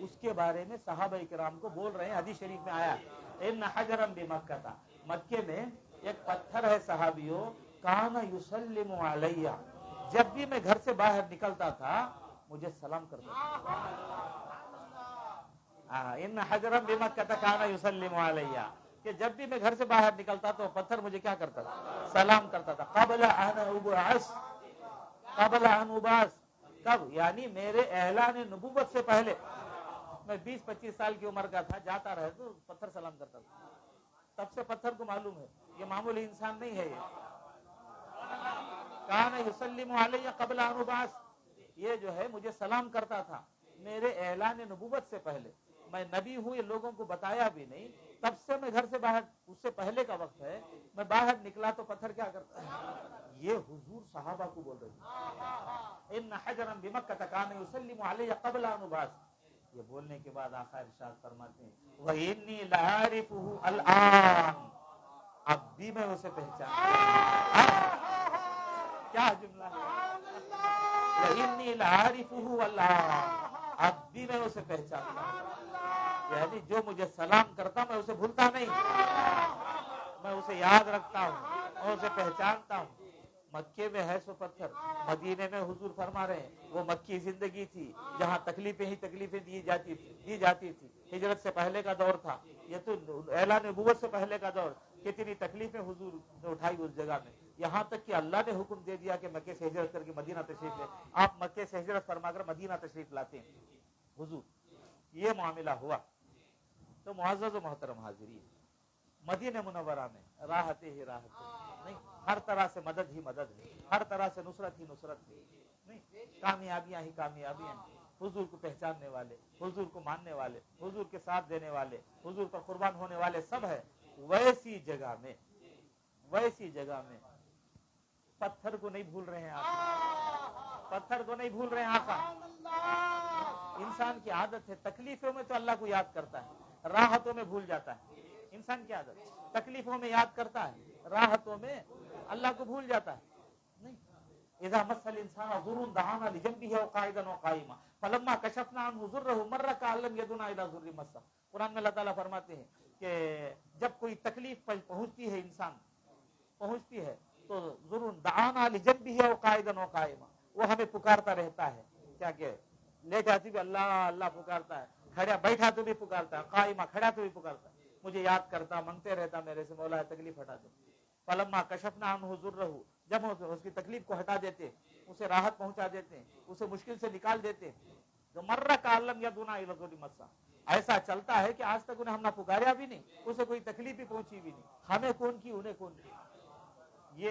اس کے بارے میں صحابہ کرام کو بول رہے ہیں. حدیث شریف میں آیا ان حجرا بمکہ تھا, مکے میں ایک پتھر ہے صحابیوں, کان یسلم علیہ, جب بھی میں گھر سے باہر نکلتا تھا مجھے سلام کرتا تھا. ان حجرا بمکہ تھا کان یسلم علیہ, کہ جب بھی میں گھر سے باہر نکلتا تو پتھر مجھے کیا کرتا تھا, سلام کرتا تھا. قبل ان ابعث, قبل ان ابعث, کب, یعنی میرے اعلان نبوت سے پہلے. میں 20-25 سال کی عمر کا تھا, جاتا رہے تو پتھر سلام کرتا تھا. تب سے پتھر کو معلوم ہے یہ معمولی انسان نہیں ہے, یہ کان یسلم علیہ قبل ان ابعث, یہ جو ہے مجھے سلام کرتا تھا میرے اعلان نبوت سے پہلے. میں نبی ہوں یہ لوگوں کو بتایا بھی نہیں, تب سے میں گھر سے باہر, اس سے پہلے کا وقت ہے, میں باہر نکلا تو پتھر کیا کرتا ہے. یہ حضور صحابہ کو بول رہے ہیں ان حجرا بمکہ کان یسلم علیہ قبل ان ابعث. یہ بولنے کے بعد آقا ارشاد فرماتے ہیں وَإِنِّي لَعَارِفُهُ الْآن, اب بھی میں اسے پہچانتا ہوں. کیا جملہ ہے, وَإِنِّي لَعَارِفُهُ الْآن, اب بھی میں اسے پہچانتا ہوں. یعنی جو مجھے سلام کرتا میں اسے بھولتا نہیں, میں اسے یاد رکھتا ہوں, میں اسے پہچانتا ہوں. مکے میں ہے سو پتھر, مدینے میں حضور فرما رہے ہیں وہ مکی زندگی تھی جہاں تکلیفیں ہی تکلیفیں دی جاتی تھی. ہجرت سے پہلے کا دور تھا, یہ تو اعلان نبوت سے پہلے کا دور. کتنی تکلیفیں حضور نے اٹھائی اس جگہ میں, یہاں تک کہ اللہ نے حکم دے دیا کہ مکے سے ہجرت کر کے مدینہ تشریف لے. آپ مکے سے ہجرت فرما کر مدینہ تشریف لاتے ہیں حضور. یہ معاملہ ہوا. تو معزز و محترم حاضرین, مدینہ منورہ میں راحت ہی راحت نہیں, ہر طرح سے مدد ہی مدد ہے, ہر طرح سے نصرت ہی نصرت ہے نہیں, کامیابیاں ہی کامیابیاں ہیں. حضور کو پہچاننے والے, حضور کو ماننے والے, حضور کے ساتھ دینے والے, حضور پر قربان ہونے والے سب ہے. ویسی جگہ میں پتھر کو نہیں بھول رہے ہیں آقا, پتھر کو نہیں بھول رہے ہیں آقا. انسان کی عادت ہے تکلیفوں میں تو اللہ کو یاد کرتا ہے, راحتوں میں بھول جاتا ہے. انسان کی عادت تکلیفوں میں یاد کرتا ہے, راحتوں میں اللہ کو بھول جاتا ہے. نہیں, اذا مس الانسان ضر دعانا لجنبه وقاعدا وقائما فلما كشفنا عنه ضره مر كأن لم يدعنا الى ضر مسه. قرآن میں اللہ تعالیٰ فرماتے ہیں کہ جب کوئی تکلیف پہنچتی ہے, انسان پہنچتی ہے تو ضر دعانا لجنبه وقاعدا وقائما, وہ ہمیں پکارتا رہتا ہے. کیا کہ لیٹا بھی اللہ اللہ پکارتا ہے, کھڑا بیٹھا تو بھی پکارتا ہے, قائمہ کھڑا تو بھی پکارتا ہے, مجھے یاد کرتا, منگتے رہتا میرے سے مولا تکلیف ہٹا دے. فلما کشفنا عنہ ضرہ, جب اس کی تکلیف کو ہٹا دیتے, اسے راحت پہنچا دیتے, اسے مشکل سے نکال دیتے. جو مرہ کا علم یدنا الی ضر مسہ, ایسا چلتا ہے کہ آج تک انہیں ہم نے پکاریا بھی نہیں, اسے کوئی تکلیف بھی پہنچی بھی نہیں, ہمیں کون کی انہیں کون کی. یہ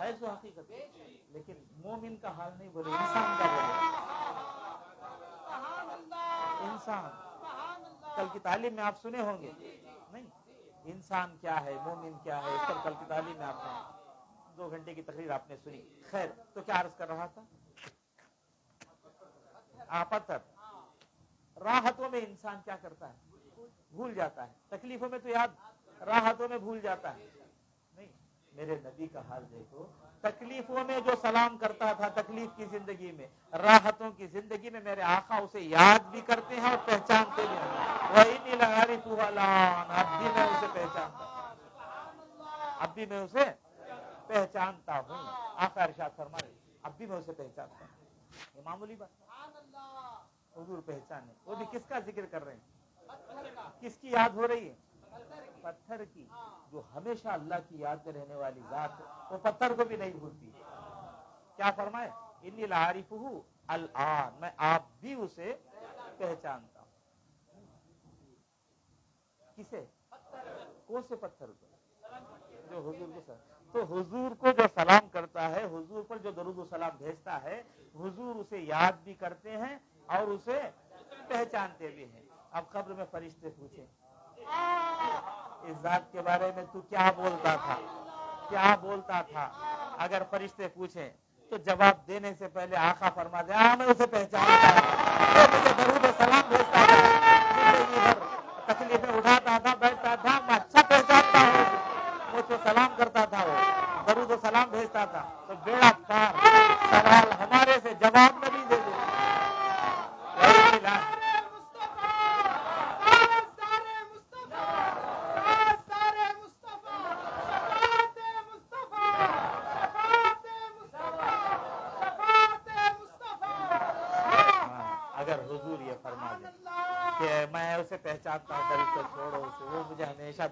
ہے سو حقیقت. لیکن مومن کا حال نہیں بولے, انسان کا بولے. انسان کل کی تعلیم میں آپ سنے ہوں گے نہیں, انسان کیا ہے, مومن کیا ہے, اس پر کل کی تعلیم میں آپ نے 2 گھنٹے کی تقریر آپ نے سنی. خیر, تو کیا عرض کر رہا تھا, پتھر. راحتوں میں انسان کیا کرتا ہے, بھول جاتا ہے. تکلیفوں میں تو یاد, راحتوں میں بھول جاتا ہے. نہیں, میرے نبی کا حال دیکھو, تکلیفوں میں جو سلام کرتا تھا تکلیف کی زندگی میں, راحتوں کی زندگی میں میرے آقا اسے یاد بھی کرتے ہیں اور پہچانتے بھی ہیں. وَإِنِّي لَعَارِفُهُ الْآنَ, اب بھی میں اسے پہچانتا ہوں, اب بھی میں اسے پہچانتا ہوں. آقا ارشاد فرمائے اب بھی میں اسے پہچانتا ہوں. یہ معمولی بات, حضور پہچانے, وہ بھی کس کا ذکر کر رہے ہیں, کس کی یاد ہو رہی ہے, پتھر کی, جو ہمیشہ اللہ کی یاد میں رہنے والی ذات ہے, وہ پتھر کو بھی نہیں بھولتی. کیا فرمائے, انی لعارفہ الآن, میں آپ بھی اسے پہچانتا ہوں. کسے, کون سے پتھر کو, جو حضور کو سلام. تو حضور کو جو سلام کرتا ہے, حضور پر جو درود و سلام بھیجتا ہے, حضور اسے یاد بھی کرتے ہیں اور اسے پہچانتے بھی ہیں. اب قبر میں فرشتے پوچھیں اس ذات کے بارے میں تو کیا بولتا تھا, کیا بولتا تھا. اگر فرشتے پوچھیں تو جواب دینے سے پہلے آقا فرما دے, میں اسے پہچانتا ہوں, مجھے درود و سلام بھیجتا تھا, زندگی بھر تکلیفیں اٹھاتا تھا, بیٹھتا تھا, میں اچھا پہچانتا ہوں, مجھ کو سلام کرتا تھا, وہ درود و سلام بھیجتا تھا. تو بیڑا پار, سوال ہمارے سے جواب نبی دے دے.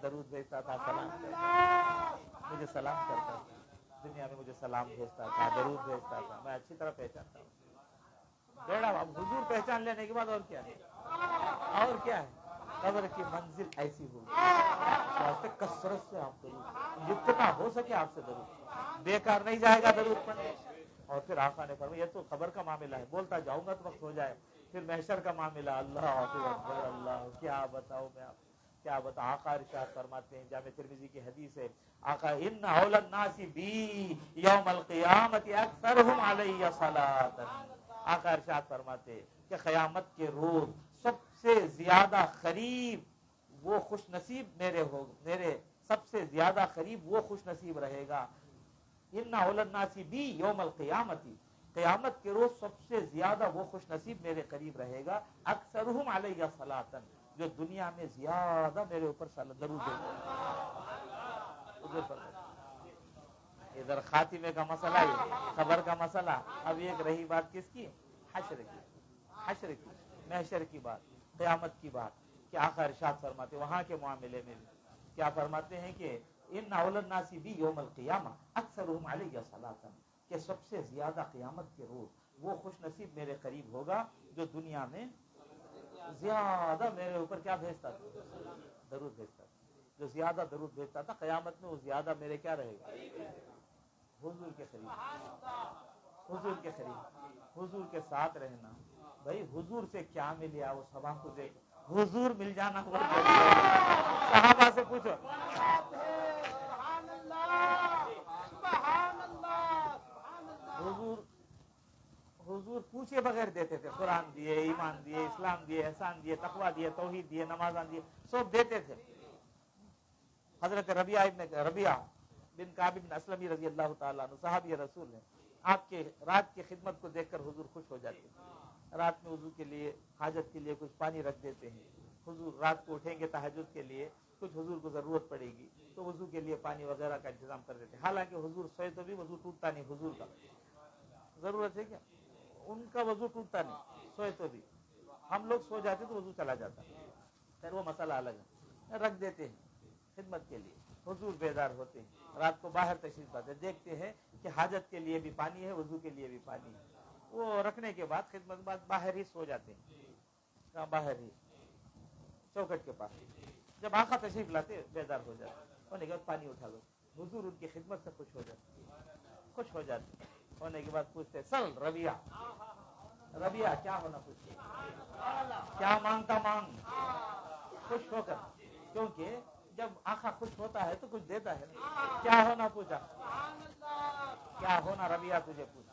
درود بھیجتا تھا، سلام کرتا، مجھے سلام کرتا تھا، دنیا میں مجھے سلام بھیجتا تھا، درود بھیجتا تھا، میں اچھی طرح پہچانتا ہوں بیڑا. اب حضور پہچان لینے کے بعد اور کیا ہے، اور کیا ہے. قبر کی منزل ایسی ہوگی، کثرت سے آپ درود، جتنا ہو سکے آپ سے درود، بیکار نہیں جائے گا درود پڑھنے. اور پھر آقا نے فرمایا یہ تو خبر کا معاملہ ہے، بولتا جاؤں گا تو وقت ہو جائے. پھر محشر کا معاملہ، اللہ اکبر، اللہ کیا بتاؤں میں آپ کیا بتاؤں. آقا ارشاد فرماتے ہیں، جامع ترمذی کی حدیث ہے، آقا ان اول الناس بی یوم القیامت اکثرهم علی صلاۃ. آقا ارشاد فرماتے کہ قیامت کے روز سب سے زیادہ قریب وہ خوش نصیب میرے سب سے زیادہ قریب وہ خوش نصیب رہے گا. ان اول الناس بی یوم القیامت، قیامت کے روز سب سے زیادہ وہ خوش نصیب میرے قریب رہے گا، اکثرهم علی صلاۃ، جو دنیا میں زیادہ میرے اوپر درود ادھر خاتمے کا مسئلہ ہے، خبر کا مسئلہ. اب ایک رہی بات کس کی، حشر کی، محشر کی بات، قیامت کی بات. کہ آقا ارشاد فرماتے وہاں کے معاملے میں بھی کیا فرماتے ہیں کہ ان اول الناس بی یوم القیامہ اکثرهم علی صلاۃ، کہ سب سے زیادہ قیامت کے روز وہ خوش نصیب میرے قریب ہوگا جو دنیا میں زیادہ میرے اوپر کیا بھیجتا تھا، درود بھیجتا تھا. جو زیادہ درود بھیجتا تھا قیامت میں وہ زیادہ میرے کیا رہے گا، حضور کے قریب، حضور کے قریب، حضور کے ساتھ رہنا. بھائی حضور سے کیا مل گیا، وہ سبا کو دیکھ، حضور مل جانا بہت ضروری ہے. صحابہ سے پوچھو، حضور پوچھے بغیر دیتے تھے، قرآن دیے، ایمان دیے، اسلام دیے، احسان دیے، تقویٰ دیے، توحید دیے، نمازان دیے، سب دیتے تھے. حضرت ربیعہ بن کعب بن اسلمی رضی اللہ تعالیٰ عنہ صحابی رسول ہیں، آپ کے رات کی خدمت کو دیکھ کر حضور خوش ہو جاتے ہیں. رات میں وضو کے لیے، حاجت کے لیے کچھ پانی رکھ دیتے ہیں. حضور رات کو اٹھیں گے تہجد کے لیے، کچھ حضور کو ضرورت پڑے گی تو وضو کے لیے پانی وغیرہ کا انتظام کر دیتے ہیں. حالانکہ حضور سوئے تو بھی وضو ٹوٹتا نہیں، حضور کا ضرورت ہے کیا، ان کا وضو ٹوٹتا نہیں، سوئے تو بھی. ہم لوگ سو جاتے تو وضو چلا جاتا، پھر وہ مسئلہ الگ ہے. رکھ دیتے ہیں خدمت کے لیے. حضور بیدار ہوتے ہیں، رات کو باہر تشریف لاتے، دیکھتے ہیں کہ حاجت کے لیے بھی پانی ہے، وضو کے لیے بھی پانی ہے. وہ رکھنے کے بعد خدمت بعد باہر ہی سو جاتے ہیں، کہاں باہر ہی چوکٹ کے پاس. جب آقا تشریف لاتے بیدار ہو جاتے، ہونے کے بعد پانی اٹھا لو. حضور ان کی خدمت سے خوش ہو جاتے. ہونے کے بعد پوچھتے سل ربیہ کیا ہونا، پوچھتے کیا مانگتا مانگ، خوش ہو کر. کیونکہ جب آقا خوش ہوتا ہے تو کچھ دیتا ہے. کیا ہونا پوچھا، کیا ہونا ربیہ تجھے پوچھ،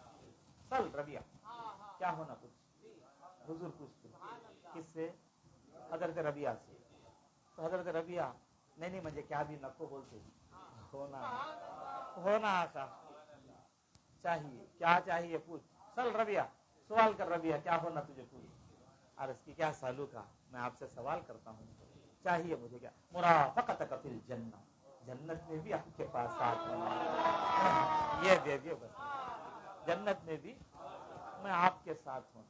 سل ربیہ کیا ہونا پوچھ. حضور پوچھتے کس سے، حضرت ربیہ سے. تو حضرت ربیہ نہیں مجھے کیا بھی نکو بولتے، ہونا آقا چاہیے، کیا چاہیے پوچھ. سل ربیہ سوال کر، ربیہ کیا ہونا تجھے پوچھ. عرض کی کیا سالو کا، میں آپ سے سوال کرتا ہوں، چاہیے مجھے کیا. مرافقتک فی الجنہ، جنت میں بھی آپ کے پاس ساتھ ہوں، یہ دے دیو بس، جنت میں بھی میں آپ کے ساتھ ہوں.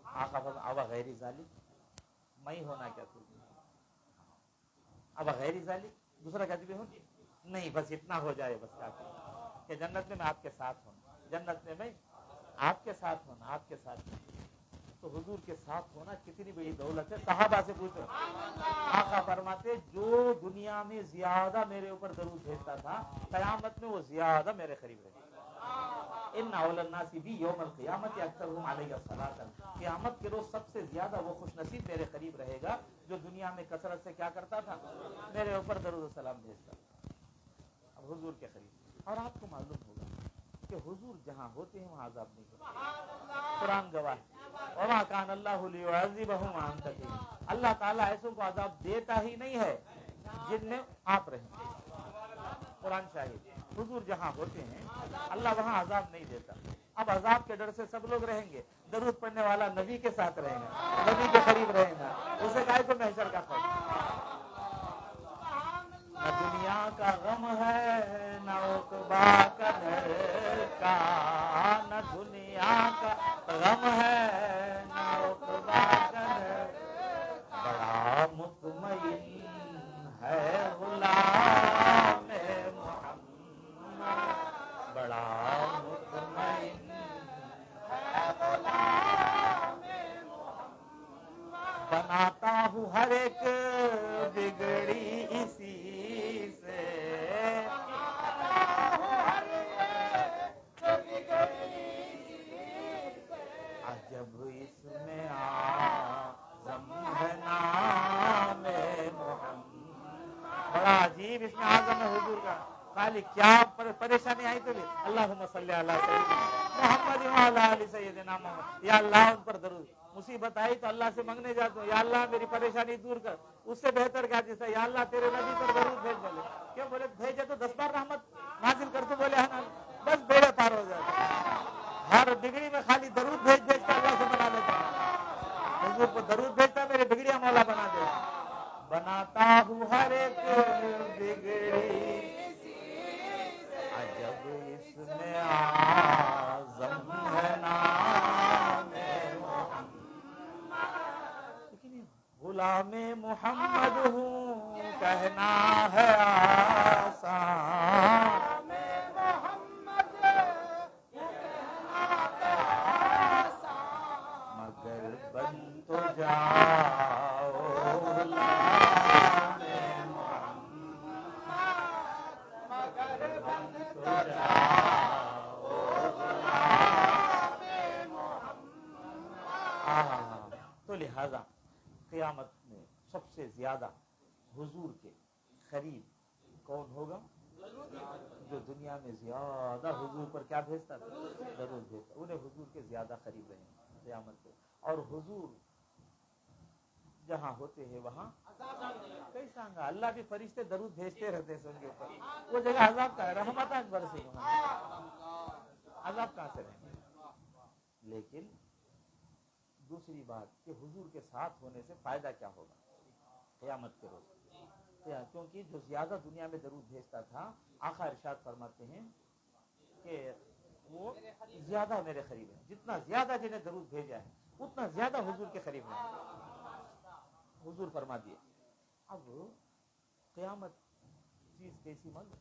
آقا فرمایا اب غیر ذالک، میں ہونا کیا تجھے، اب غیر ذالک دوسرا کہتے بھی ہوں نہیں، بس اتنا ہو جائے بس کافی کہ جنت میں آپ کے ساتھ ہوں، جنت میں آپ کے ساتھ ہونا، آپ کے ساتھ ہونا. تو حضور کے ساتھ ہونا کتنی بڑی دولت ہے. صحابہ سے پوچھو، آقا فرماتے جو دنیا میں زیادہ میرے اوپر درود بھیجتا تھا قیامت میں وہ زیادہ میرے قریب رہے. ان اول الناس بی یوم القیامت اکثرهم علی صلاۃ، قیامت کے روز سب سے زیادہ وہ خوش نصیب میرے قریب رہے گا جو دنیا میں کثرت سے کیا کرتا تھا، میرے اوپر درود و سلام بھیجتا تھا. اب حضور کے قریب. اور آپ کو معلوم ہوگا کہ حضور جہاں ہوتے ہیں وہاں عذاب نہیں ہوتا. قرآن گواہ ہے، وما کان اللہ لیعذبہم وانت فیہم، اللہ تعالیٰ ایسوں کو عذاب دیتا ہی نہیں ہے جن میں آپ رہیں. قرآن شاہد، حضور جہاں ہوتے ہیں اللہ وہاں عذاب نہیں دیتا. اب عذاب کے ڈر سے سب لوگ رہیں گے. درود پڑھنے والا نبی کے ساتھ رہے گا، نبی کے قریب رہے گا، اسے کہے تو محشر کا خوف. نہ دنیا کا غم ہے نہ عقبا کا ڈر کا، نہ دنیا کا غم ہے نہ عقبا کا ڈر، بڑا مطمئن بڑا عجیب اس میں اعظم ہے حضور کا. خالی کیا پریشانی آئی تو بھی اللہم صلی علی سیدنا محمد وعلی آل سیدنا محمد. یا اللہ ان پر درود. مصیبت آئی تو اللہ سے مانگنے جاتا ہوں یا اللہ میری پریشانی دور کر. اس سے بہتر کیا چیز ہے یا اللہ تیرے نبی پر درود بھیج. بولے کیوں؟ بولے بھیجے تو 10 بار رحمت نازل کر تو بولے ہاں بس بیڑے پار ہو جاتا. ہر ڈگری میں خالی درود بھیج بھیج کر اللہ سے بنا لیتا ہوں. حضور کو درود بھیجتا میرے بگڑیاں مولا بنا دے. بناتا ہوں ہر ایک بگڑی عجب اس میں اعظم ہے نام غلام محمد ہوں کہنا ہے آسان. مگر بن تو جاؤ غلام تو لہذا قیامت میں سب سے زیادہ حضور کے قریب کون ہوگا؟ جو دنیا میں زیادہ حضور پر کیا بھیجتا تھا؟ درود بھیجتا. انہیں حضور کے زیادہ قریب رہیں گے قیامت کو. اور حضور جہاں ہوتے ہیں وہاں کیسا گا اللہ بھی فرشتے درود بھیجتے رہتے ہیں ان کے اوپر. وہ جگہ عذاب کا ہے رحمت اکبر سے عذاب کہاں سے رہیں گے. لیکن دوسری بات کہ حضور کے ساتھ ہونے سے فائدہ کیا ہوگا قیامت کے روز. کیونکہ جو زیادہ دنیا میں درود بھیجتا تھا آقا ارشاد فرماتے ہیں کہ وہ زیادہ میرے قریب ہے. جتنا زیادہ جنہیں درود بھیجا ہے اتنا زیادہ حضور کے قریب ہے. حضور فرما دیے. اب قیامت چیز کیسی معلوم؟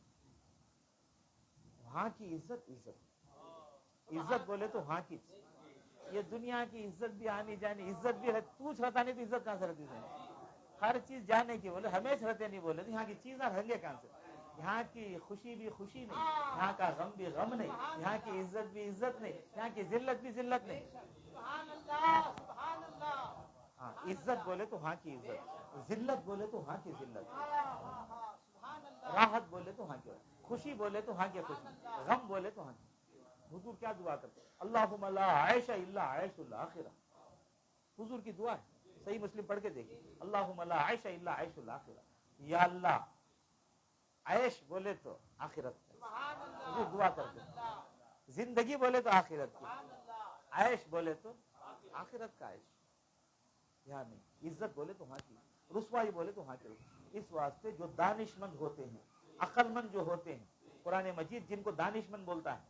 وہاں کی عزت بولے تو وہاں کی یہ دنیا کی عزت بھی آنی جانی عزت بھی پوچھ رہتا نہیں تو عزت کہاں سے رہتی ہے؟ ہر چیز جانے کی بولے ہمیشہ رہتے نہیں بولے یہاں کی چیزیں رہیں کہاں سے؟ یہاں کی خوشی بھی خوشی نہیں, یہاں کا غم بھی غم نہیں, یہاں کی عزت بھی عزت نہیں, یہاں کی ذلت بھی ذلت نہیں. ہاں عزت بولے تو وہاں کی عزت, ذلت بولے تو وہاں کی ذلت, راحت بولے تو وہاں کی خوشی, بولے تو وہاں کی خوشی, غم بولے تو وہاں کی. حضور کیا دعا کرتے ہیں؟ اللہم لا عیش الا عیش الاخرہ. حضور کی دعا ہے, صحیح مسلم پڑھ کے دیکھیں. اللہم لا عیش الا عیش الاخرہ. یا اللہ عیش بولے تو آخرت کا, حضور دعا کرتے ہیں. زندگی بولے تو آخرت کی, عیش بولے تو آخرت کا عیش. یہاں نہیں. عزت بولے تو وہاں کی, رسوائی بولے تو وہاں کی. اس واسطے جو دانش مند ہوتے ہیں, عقل مند جو ہوتے ہیں, قرآن مجید جن کو دانش مند بولتا ہے,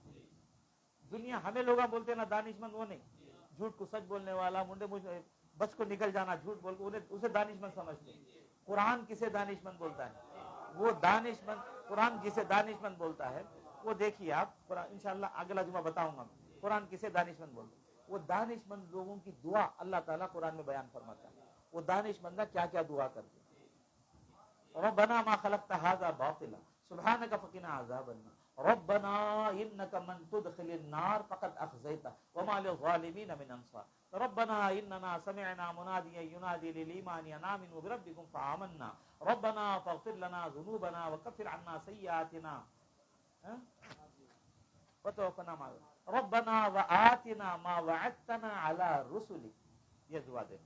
دنیا ہمیں لوگ بولتے ہیں نا دانش مند, وہ نہیں. جھوٹ کو سچ بولنے والا, منڈے بچ کو نکل جانا جھوٹ بول کے اسے دانش مند سمجھتے ہیں. قرآن کسے دانش مند بولتا ہے؟ وہ دانش مند, قرآن جسے دانش مند بولتا ہے وہ دیکھیے آپ, قرآن انشاءاللہ اگلا جمعہ بتاؤں گا قرآن کسے دانش مند بولتا ہے. وہ دانش مند لوگوں کی دعا اللہ تعالیٰ قرآن میں بیان فرماتا ہے. وہ دانش مندہ کیا کیا دعا کرتے ہیں؟ ربنا ما خلقت هذا باطلا سبحانك فقنا عذاب النار ربنا انك من تدخل النار فقد اخزيته وما للظالمين من انصار ربنا اننا سمعنا مناديا ينادي للايمان ان امنوا بربكم فآمنا ربنا فاغفر لنا ذنوبنا وكفر عنا سيئاتنا وتوفنا مع ربنا وآتنا ما وعدتنا على رسلك. یہ دعا دے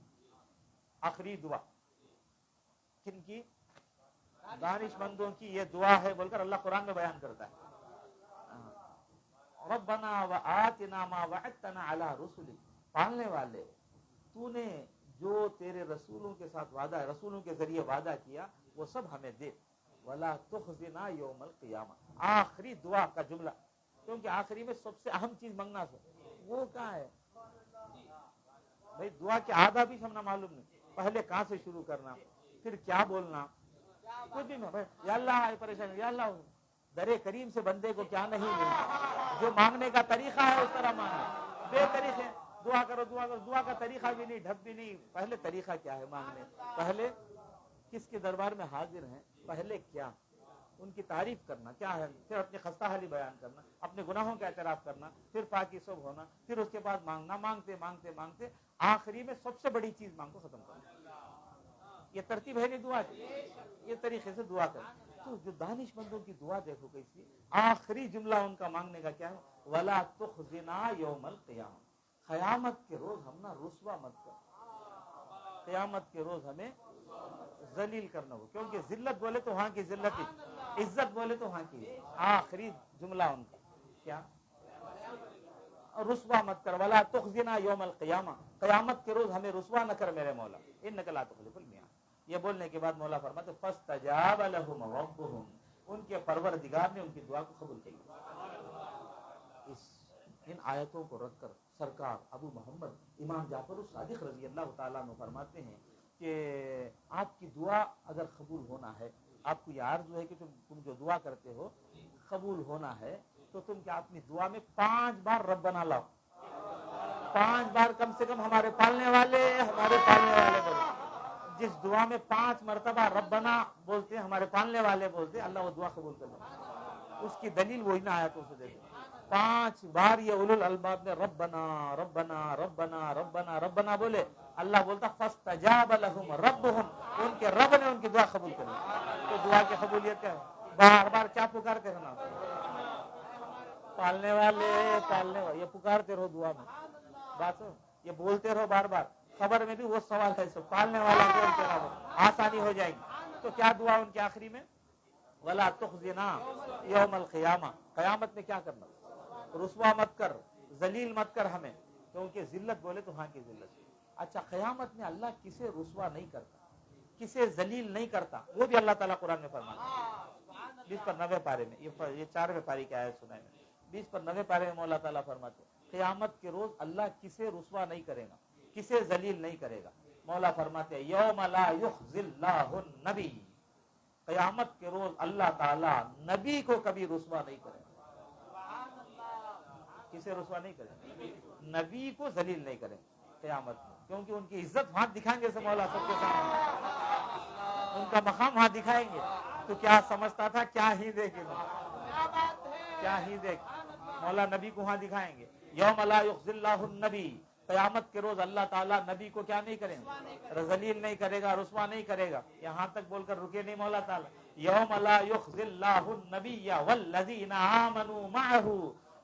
آخری دعا کن کی؟ دانش مندوں کی. یہ دعا ہے بول کر اللہ قرآن میں بیان کرتا ہے. ربنا وآتنا ما وعدتنا علی رسلک, پالنے والے تو نے جو تیرے رسولوں کے ساتھ وعدہ, رسولوں کے ذریعے وعدہ کیا وہ سب ہمیں دے. ولا تخزنا یوم القیامہ. آخری دعا کا جملہ, کیونکہ آخری میں سب سے اہم چیز مانگنا سے وہ کہاں ہے بھائی؟ دعا کے آداب بھی ہمیں معلوم نہیں. پہلے کہاں سے شروع کرنا, پھر کیا بولنا, کچھ بھی نہیں. یا اللہ پریشان, یا اللہ درے کریم سے بندے کو کیا نہیں ملتا. جو مانگنے کا طریقہ ہے اس طرح مانگنا. بے طریقے دعا کرو دعا کرو, دعا کا طریقہ بھی نہیں, ڈھب بھی نہیں. پہلے طریقہ کیا ہے مانگنے, پہلے کس کے دربار میں حاضر ہیں, پہلے کیا ان کی تعریف کرنا کیا ہے, پھر اپنی خستہ حالی بیان کرنا, اپنے گناہوں کا اعتراف کرنا, پھر پاکی صبح ہونا, پھر اس کے بعد مانگنا. مانگتے مانگتے مانگتے آخری میں سب سے بڑی چیز مانگ کو ختم کرنا. یہ ترتیب ہے نہیں دعا کی, یہ طریقے سے دعا کریں. تو جو دانش مندوں کی دعا دیکھو کیسی, آخری جملہ ان کا مانگنے کا کیا ہے, ولا تخزنا یوم القیامہ, قیامت کے روز ہم نہ رسوا مت کر, قیامت کے روز ہمیں ذلیل کرنا ہو, کیونکہ ذلت بولے تو وہاں کی ذلت ہی, عزت بولے تو وہاں کی. آخری جملہ ان کا کیا, رسوا مت کر, ولا تخزنا یوم القیامہ, قیامت کے روز ہمیں رسوا نہ کر میرے مولا, انک لا تخلف الميعاد. یہ بولنے کے بعد مولا فرماتے فاستجاب لهم ربهم, ان کے پروردگار نے ان کی دعا کو قبول کیا. ان آیتوں کو رکھ کر سرکار ابو محمد امام جعفر الصادق رضی اللہ تعالیٰ عنہ فرماتے ہیں کہ آپ کی دعا اگر قبول ہونا ہے, آپ کو یہ آرزو ہے کہ تم جو دعا کرتے ہو قبول ہونا ہے, تو تم کیا اپنی دعا میں 5 بار ربنا لاؤ, 5 بار کم سے کم ہمارے پالنے والے بولو. جس دعا میں 5 مرتبہ ربنا بولتے ہیں, ہمارے پالنے والے بولتے ہیں, اللہ وہ دعا قبول کر لے. اس کی دلیل وہی نہ آیتوں سے دیتے. 5 بار یہ اولو الالباب نے ربنا ربنا ربنا ربنا ربنا بولے, اللہ بولتا فاستجاب لهم ربهم, ان کے رب نے ان کی دعا قبول کر لی. تو دعا کی قبولیت کیا ہے, بار بار کیا پکار کے رہنا, پالنے والے یہ پکارتے رہو دعا میں, بات یہ بولتے رہو بار بار. خبر میں بھی وہ سوال ہے, سب پالنے والا کون تیرا, آسانی ہو جائے گی. تو کیا دعا ان کے آخری میں, ولا تخزنا یوم القیامہ, قیامت میں کیا کرنا, رسوا مت کر, ذلیل مت کر ہمیں, کیونکہ ذلت بولے تو ہاں کی ذلت. اچھا, قیامت میں اللہ کسے رسوا نہیں کرتا, کسے ذلیل نہیں کرتا, وہ بھی اللہ تعالیٰ قرآن میں فرماتا ہے 20 پر 90 پارے میں. یہ 4ویں پاری کی آیت سنائے میں, 20 پر 90 پارے میں مولا تعالیٰ فرماتے قیامت کے روز اللہ کسے رسوا نہیں کرے گا, کسے ذلیل نہیں کرے گا. مولا فرماتے ہیں یوم لا یخزی اللہ النبی, قیامت کے روز اللہ تعالیٰ نبی کو کبھی رسوا نہیں کرے گا. کسے رسوا نہیں کرے, نبی کو ذلیل نہیں کرے قیامت میں, کیونکہ ان کی عزت وہاں دکھائیں گے سے مولا سب کے سامنے, ان کا مقام وہاں دکھائیں گے. تو کیا سمجھتا تھا, کیا ہی دیکھے, کیا ہی دیکھ, مولا نبی کو وہاں دکھائیں گے. یوم لا یخزی اللہ النبی, قیامت کے روز اللہ تعالیٰ نبی کو کیا نہیں کریں گے, ذلیل نہیں کرے گا, رسوا نہیں کرے گا. یہاں تک بول کر رکے نہیں مولا تعالیٰ, یوم لا یخزی اللہ النبی والذین آمنوا معہ,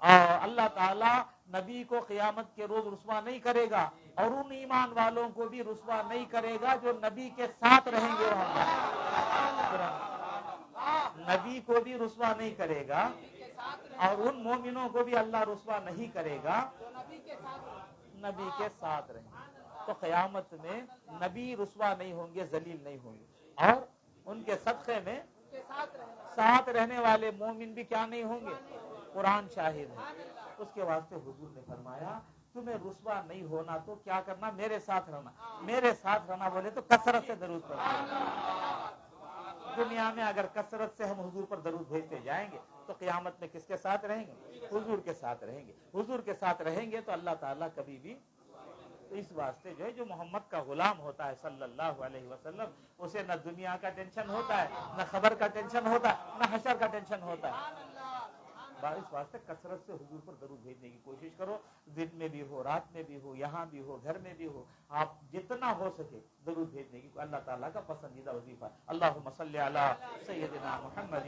اللہ تعالیٰ نبی کو قیامت کے روز رسوا نہیں کرے گا, اور ان ایمان والوں کو بھی رسوا نہیں کرے گا جو نبی کے ساتھ رہیں گے. نبی کو بھی رسوا نہیں کرے گا, اور ان مومنوں کو بھی اللہ رسوا نہیں کرے گا نبی کے ساتھ رہیں گے. تو قیامت میں نبی رسوا نہیں ہوں گے, ذلیل نہیں ہوں گے, اور ان کے صدقے میں ساتھ رہنے والے مومن بھی کیا نہیں ہوں گے, قرآن شاہد ہے. اس کے واسطے حضور نے فرمایا تمہیں رسوا نہیں ہونا تو کیا کرنا, میرے ساتھ رہنا. میرے ساتھ رہنا بولے تو کثرت سے درود پڑھنا. دنیا میں اگر کثرت سے ہم حضور پر درود بھیجتے جائیں گے تو قیامت میں کس کے ساتھ رہیں گے, حضور کے ساتھ رہیں گے. حضور کے ساتھ رہیں گے تو اللہ تعالیٰ کبھی بھی, اس واسطے جو محمد کا غلام ہوتا ہے صلی اللہ علیہ وسلم, اسے نہ دنیا کا ٹینشن ہوتا ہے, نہ خبر کا ٹینشن ہوتا ہے, نہ حشر کا ٹینشن ہوتا ہے. اس واسطے کثرت سے حضور پر درود بھیجنے کی کوشش کرو, دن میں بھی ہو, رات میں بھی ہو, یہاں بھی ہو, گھر میں بھی ہو, آپ جتنا ہو سکے درود بھیجنے کی اللہ تعالیٰ کا پسندیدہ وظیفہ. اللہم صلی علی سیدنا محمد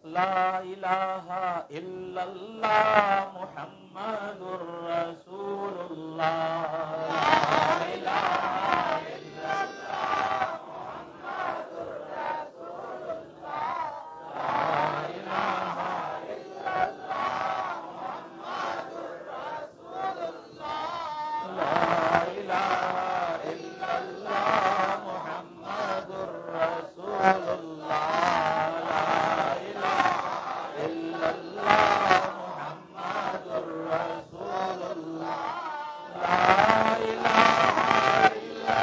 لا الہ الا اللہ محمد رسول اللہ. لا الہ الا اللہ محمد رسول اللہ. لا الہ الا اللہ محمد رسول اللہ. لا الہ الا اللہ محمد رسول اللہ. لا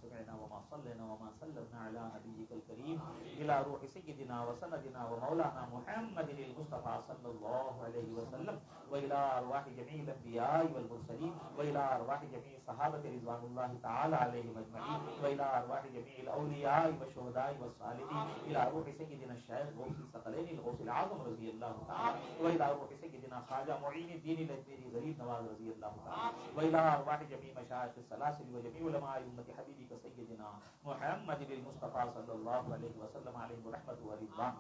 سمعنا وما صلينا وما سلمنا على نبيك الكريم إلى روح سيدنا وسندنا ومولانا محمد المصطفى صلى الله عليه وسلم وإلى أرواح جميع الأنبياء والمرسلين وإلى أرواح جميع الصحابة رضوان الله تعالى عليهم أجمعين وإلى أرواح جميع الأولياء والشهداء والصالحين إلى روح سيدنا الشيخ غوث الثقلين الغوث العظم رضي الله تعالى وإلى روح سيدنا خواجہ معین الدین الأجمیری غریب نواز رضی اللہ تعالی وإلى أرواح جميع مشايخ السلاسل وجميع علماء أمة حبيبك سيدنا محمد المصطفى صلى الله عليه وسلم عليه رحمة ورضوان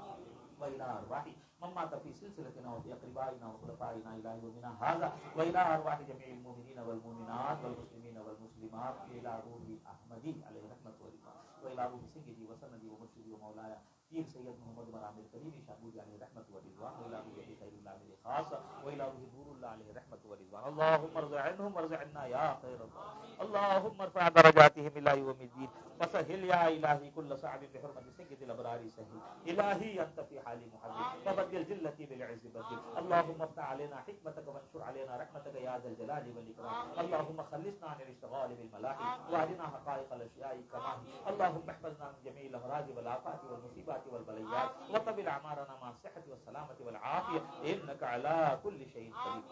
وإلى أرواح من مات في سلسلتنا وفي أقربائنا وخلفائنا إلى يومنا هذا وإلى أرواح جميع المؤمنين والمؤمنات والمسلمين والمسلمات إلى روح أحمدي عليه رحمة ورضوان وإلى روح سيدي وسندي ومرشدي ومولاي پیر سید محمد مرام الکریم شاہبودی علیہ رحمت و رضوان وإلى روح خیر اللہ علیہ خاص وإلى روح نور اللہ علیہ رحمت و رضوان اللهم ارض عنهم وارض عنا يا خير الله اللهم ارفع درجاتهم إلى يوم الدين وسهل يا إلهي كل صعب بحرمة سيد الأبرار سهل إلهي أنت في حال محبب فبدل جلتي بالعز بدل اللهم افتح علينا حكمتك وانشر علينا رحمتك يا ذا الجلال والإكرام اللهم خلصنا عن الاشتغال بالملاهي وأرنا حقائق الأشياء كما هي اللهم احفظنا من جميع الأمراض والآفات والمصيبات والبليات وطول أعمارنا مع الصحة والسلامة والعافية إنك على كل شيء قدير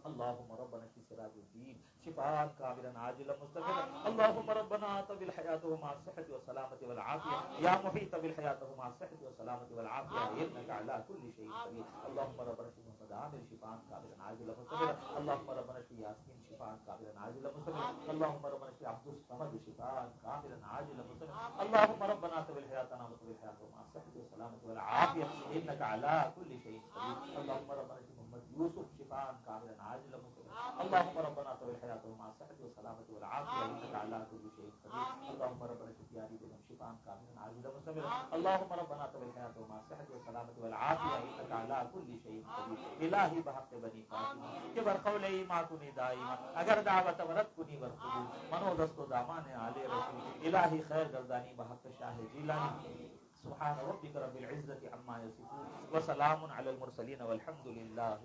اللهم ربنا اشف سراج الدين شفاء كاملا عاجلا مستقبلا اللهم ربنا طول حياته مع الصحة والسلامة والعافية يا محيط بالحياته مع الصحة والسلامة والعافية إنك على كل شيء قدير اللهم ربنا اشف محمد عامر شفاء كاملا عاجلا مستقبلا اللهم ربنا اشف ياسين شفاء كاملا عاجلا مستقبلا اللهم ربنا اشف عبد الصمد شفاء كاملا عاجلا مستقبلا اللهم ربنا طول حياتنا وطول حياته مع الصحة والسلامة والعافية إنك على كل شيء قدير اللهم ربنا اشف محمد يوسف شفاء كاملا عاجلا مستقبلا اللهم ربنا طول حياته مع الصحة والسلامة والعافية إنك على كل شيء قدير اللهم ربنا اشف ياري بن شفاء كاملا عاجلا مستقبلا اللهم ربنا طول حياته مع الصحة والسلامة والعافية إنك على كل شيء قدير إلهي بحق بني فاطمة كبر قولي ما كوني دائما اگر دعوت ورد کنی ورقبو منو دست و دامان آل رسول الہی خیر گردانی بحق شاہ جیلانی سبحان ربك رب العزة عما يصفون وسلام على المرسلين والحمد لله